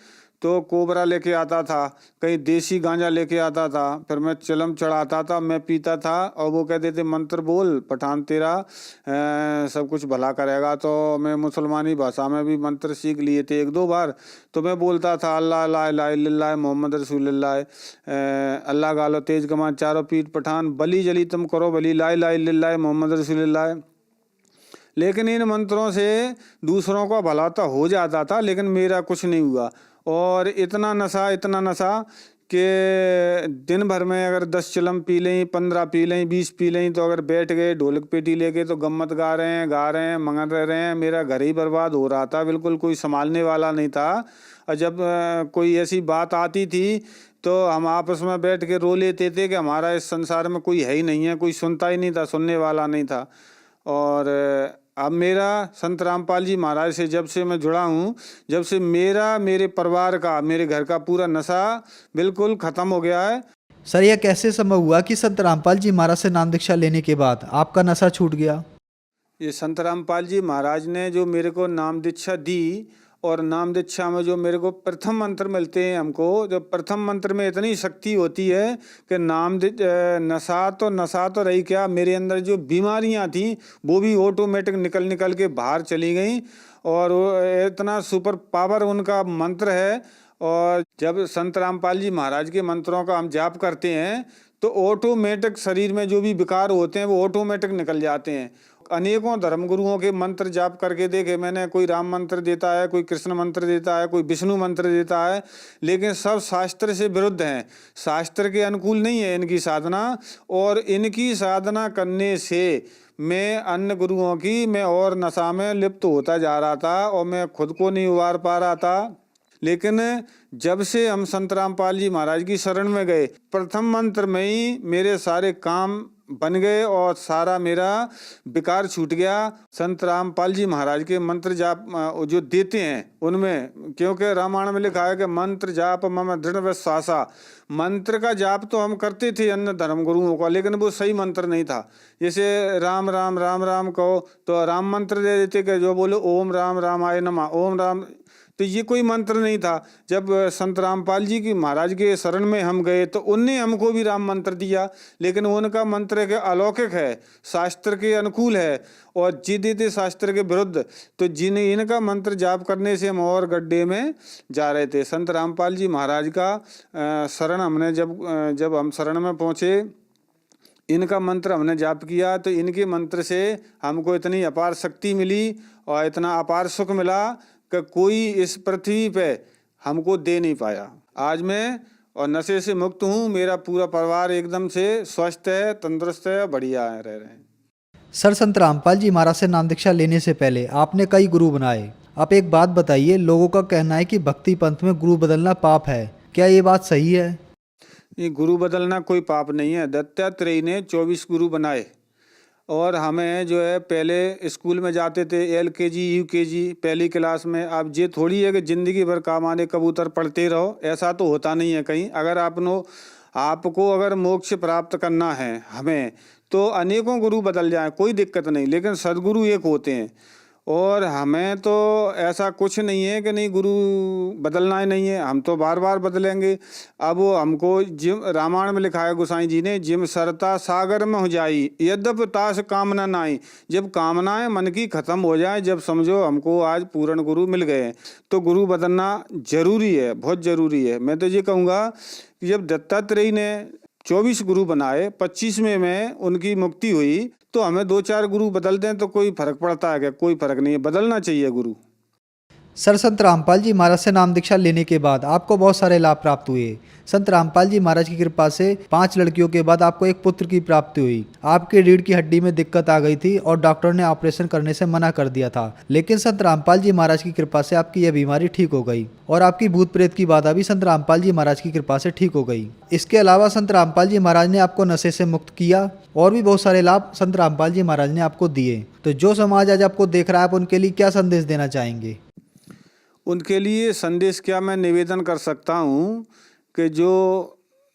तो कोबरा लेके आता था, कहीं देसी गांजा लेके आता था। फिर मैं चिलम चढ़ाता था, मैं पीता था और वो कहते थे मंत्र बोल पठान तेरा सब कुछ भला करेगा। तो मैं मुसलमानी भाषा में भी मंत्र सीख लिए थे 1-2 बार। तो मैं बोलता था अल्लाह ला इलाहा इल्लल्लाह मोहम्मद रसूलुल्लाह, अल्लाह गालो तेज कमान चारों पीठ पठान, बली जली तुम करो बली ला इलाहा इल्लल्लाह मोहम्मद रसूलुल्लाह। लेकिन इन मंत्रों से दूसरों का भला तो हो जाता था लेकिन मेरा कुछ नहीं हुआ। और इतना नशा कि दिन भर में अगर 10 चिलम पी लें, 15 पी लें, 20 पी लें, तो अगर बैठ गए ढोलक पेटी लेके तो गम्मत गा रहे हैं, मंगन रहे हैं। मेरा घर ही बर्बाद हो रहा था, बिल्कुल कोई संभालने वाला नहीं था। और जब कोई ऐसी बात आती थी तो हम आपस में बैठ के रो लेते थे कि हमारा इस संसार में कोई है ही नहीं है, कोई सुनता ही नहीं था, सुनने वाला नहीं था। और अब मेरा संत रामपाल जी महाराज से जब से मैं जुड़ा हूँ, जब से मेरे परिवार का, मेरे घर का पूरा नशा बिल्कुल ख़त्म हो गया है। सर यह कैसे संभव हुआ कि संत रामपाल जी महाराज से नाम दीक्षा लेने के बाद आपका नशा छूट गया? ये संत रामपाल जी महाराज ने जो मेरे को नाम दीक्षा दी, और नाम दीक्षा में जो मेरे को प्रथम मंत्र मिलते हैं हमको, जो प्रथम मंत्र में इतनी शक्ति होती है कि नशा तो रही क्या, मेरे अंदर जो बीमारियां थी वो भी ऑटोमेटिक निकल के बाहर चली गई। और वो इतना सुपर पावर उनका मंत्र है। और जब संत रामपाल जी महाराज के मंत्रों का हम जाप करते हैं तो ऑटोमेटिक शरीर में जो भी विकार होते हैं वो ऑटोमेटिक निकल जाते हैं। अनेकों धर्मगुरुओं के मंत्र जाप करके देखे मैंने, कोई राम मंत्र देता है, कोई कृष्ण मंत्र देता है, कोई विष्णु मंत्र देता है, लेकिन सब शास्त्र से विरुद्ध हैं, शास्त्र के अनुकूल नहीं है इनकी साधना। और इनकी साधना करने से मैं अन्य गुरुओं की मैं और नशा में लिप्त होता जा रहा था और मैं खुद को नहीं उबार पा रहा था। लेकिन जब से हम संत रामपाल जी महाराज की शरण में गए, प्रथम मंत्र में ही मेरे सारे काम बन गए और सारा मेरा विकार छूट गया। संत रामपाल जी महाराज के मंत्र जाप जो देते हैं उनमें, क्योंकि रामायण में लिखा है कि मंत्र जाप मम दृढ़ विश्वासा। मंत्र का जाप तो हम करते थे अन्य धर्म गुरुओं का, लेकिन वो सही मंत्र नहीं था। जैसे राम राम राम राम कहो तो राम मंत्र दे देते कि जो बोलो ओम राम रामाय नमः, ओम राम, तो ये कोई मंत्र नहीं था। जब संत रामपाल जी की महाराज के शरण में हम गए तो उनने हमको भी राम मंत्र दिया, लेकिन उनका मंत्र के अलौकिक है, शास्त्र के अनुकूल है और जिद थे शास्त्र के विरुद्ध। तो जिन्हें इनका मंत्र जाप करने से हम और गड्ढे में जा रहे थे। संत रामपाल जी महाराज का शरण हमने जब हम शरण में पहुँचे, इनका मंत्र हमने जाप किया तो इनके मंत्र से हमको इतनी अपार शक्ति मिली और इतना अपार सुख मिला कि कोई इस पृथ्वी पे हमको दे नहीं पाया। आज मैं और नशे से मुक्त हूँ, मेरा पूरा परिवार एकदम से स्वस्थ है, तंदुरुस्त है, बढ़िया है, रह रहे हैं। सर, संत रामपाल जी महाराज से नाम दीक्षा लेने से पहले आपने कई गुरु बनाए। आप एक बात बताइए, लोगों का कहना है कि भक्ति पंथ में गुरु बदलना पाप है, क्या ये बात सही है? ये गुरु बदलना कोई पाप नहीं है। दत्तात्रेय ने 24 गुरु बनाए और हमें जो है पहले स्कूल में जाते थे LKG UKG पहली क्लास में। अब ये थोड़ी है कि ज़िंदगी भर कामाने कबूतर पढ़ते रहो, ऐसा तो होता नहीं है कहीं। अगर आपको अगर मोक्ष प्राप्त करना है हमें, तो अनेकों गुरु बदल जाए, कोई दिक्कत नहीं, लेकिन सदगुरु एक होते हैं। और हमें तो ऐसा कुछ नहीं है कि नहीं गुरु बदलना ही नहीं है, हम तो बार बार बदलेंगे। अब वो हमको जिम रामायण में लिखा है गोसाई जी ने, जिम सरता सागर में हो जाई यद्यप तास कामना नाई। जब कामनाएं मन की खत्म हो जाए, जब समझो हमको आज पूर्ण गुरु मिल गए, तो गुरु बदलना जरूरी है, बहुत जरूरी है। मैं तो ये कहूँगा कि जब दत्तात्रेय ने 24 गुरु बनाए, 25वें में उनकी मुक्ति हुई, तो हमें 2-4 गुरु बदल दें तो कोई फर्क पड़ता है क्या? कोई फर्क नहीं है, बदलना चाहिए गुरु। सर, संत रामपाल जी महाराज से नाम दीक्षा लेने के बाद आपको बहुत सारे लाभ प्राप्त हुए। संत रामपाल जी महाराज की कृपा से 5 लड़कियों के बाद आपको एक पुत्र की प्राप्ति हुई। आपकी रीढ़ की हड्डी में दिक्कत आ गई थी और डॉक्टर ने ऑपरेशन करने से मना कर दिया था, लेकिन संत रामपाल जी महाराज की कृपा से आपकी यह बीमारी ठीक हो गई और आपकी भूत प्रेत की बाधा भी संत रामपाल जी महाराज की कृपा से ठीक हो गई। इसके अलावा संत रामपाल जी महाराज ने आपको नशे से मुक्त किया और भी बहुत सारे लाभ संत रामपाल जी महाराज ने आपको दिए। तो जो समाज आज आपको देख रहा है, आप उनके लिए क्या संदेश देना चाहेंगे? उनके लिए संदेश क्या मैं निवेदन कर सकता हूँ कि जो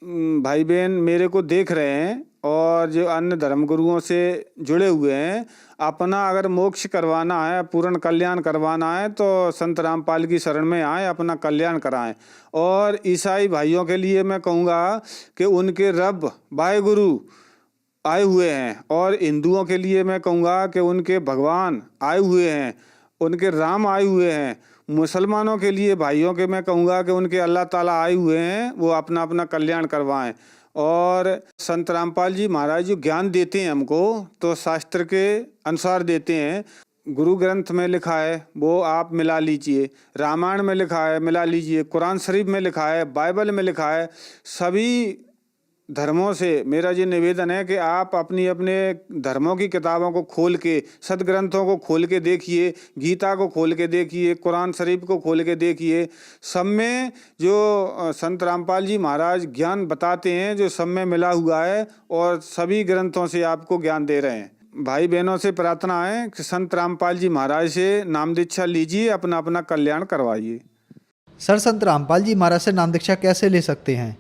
भाई बहन मेरे को देख रहे हैं और जो अन्य धर्म गुरुओं से जुड़े हुए हैं, अपना अगर मोक्ष करवाना है, पूर्ण कल्याण करवाना है, तो संत रामपाल की शरण में आए, अपना कल्याण कराएं। और ईसाई भाइयों के लिए मैं कहूँगा कि उनके रब वाहेगुरु आए हुए हैं, और हिंदुओं के लिए मैं कहूँगा कि उनके भगवान आए हुए हैं, उनके राम आए हुए हैं। मुसलमानों के लिए भाइयों के मैं कहूँगा कि उनके अल्लाह ताला आए हुए हैं, वो अपना अपना कल्याण करवाएं। और संत रामपाल जी महाराज जो ज्ञान देते हैं हमको, तो शास्त्र के अनुसार देते हैं। गुरु ग्रंथ में लिखा है वो आप मिला लीजिए, रामायण में लिखा है मिला लीजिए, कुरान शरीफ में लिखा है, बाइबल में लिखा है। सभी धर्मों से मेरा ये निवेदन है कि आप अपने धर्मों की किताबों को खोल के, सदग्रंथों को खोल के देखिए, गीता को खोल के देखिए, कुरान शरीफ को खोल के देखिए। सब में जो संत रामपाल जी महाराज ज्ञान बताते हैं, जो सब में मिला हुआ है, और सभी ग्रंथों से आपको ज्ञान दे रहे हैं। भाई बहनों से प्रार्थना है कि संत रामपाल जी महाराज से नाम दीक्षा लीजिए, अपना अपना कल्याण करवाइए। सर, संत रामपाल जी महाराज से नाम दीक्षा कैसे ले सकते हैं?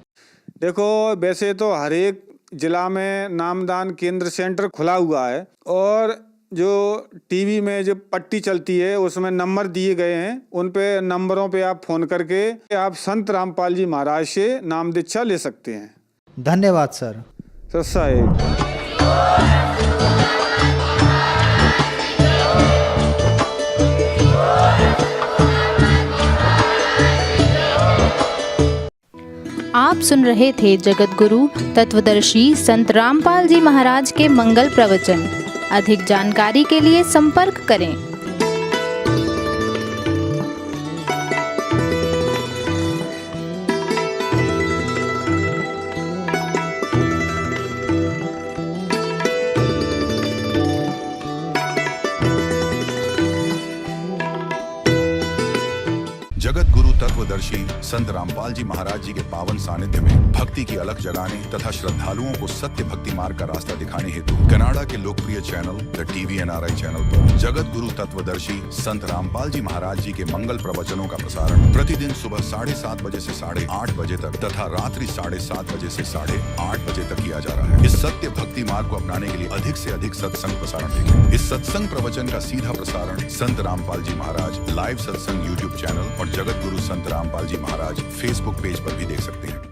देखो, वैसे तो हर एक जिला में नामदान केंद्र सेंटर खुला हुआ है, और जो टीवी में जो पट्टी चलती है उसमें नंबर दिए गए हैं, उन पे नंबरों पे आप फोन करके आप संत रामपाल जी महाराज से नाम दीक्षा ले सकते हैं। धन्यवाद सर। साहेब। आप सुन रहे थे जगत गुरु तत्वदर्शी संत रामपाल जी महाराज के मंगल प्रवचन। अधिक जानकारी के लिए संपर्क करें। जगत गुरु तत्वदर्शी संत रामपाल जी महाराज जी के पावन सानिध्य में भक्ति की अलख जगाने तथा श्रद्धालुओं को सत्य भक्ति मार्ग का रास्ता दिखाने हेतु कनाडा के लोकप्रिय channel the TV NRI channel पर जगत गुरु तत्वदर्शी संत रामपाल जी महाराज जी के मंगल प्रवचनों का प्रसारण प्रतिदिन सुबह 7:30 बजे से 8:30 बजे तक तथा रात्रि 7:30 बजे से 8:30 बजे तक किया जा रहा है। इस सत्य भक्ति मार्ग को अपनाने के लिए अधिक से अधिक सत्संग प्रसारण देखें। इस सत्संग प्रवचन का सीधा प्रसारण संत रामपाल जी महाराज लाइव सत्संग YouTube चैनल और जगत गुरु संत रामपाल जी महाराज फेसबुक पेज पर भी देख सकते हैं।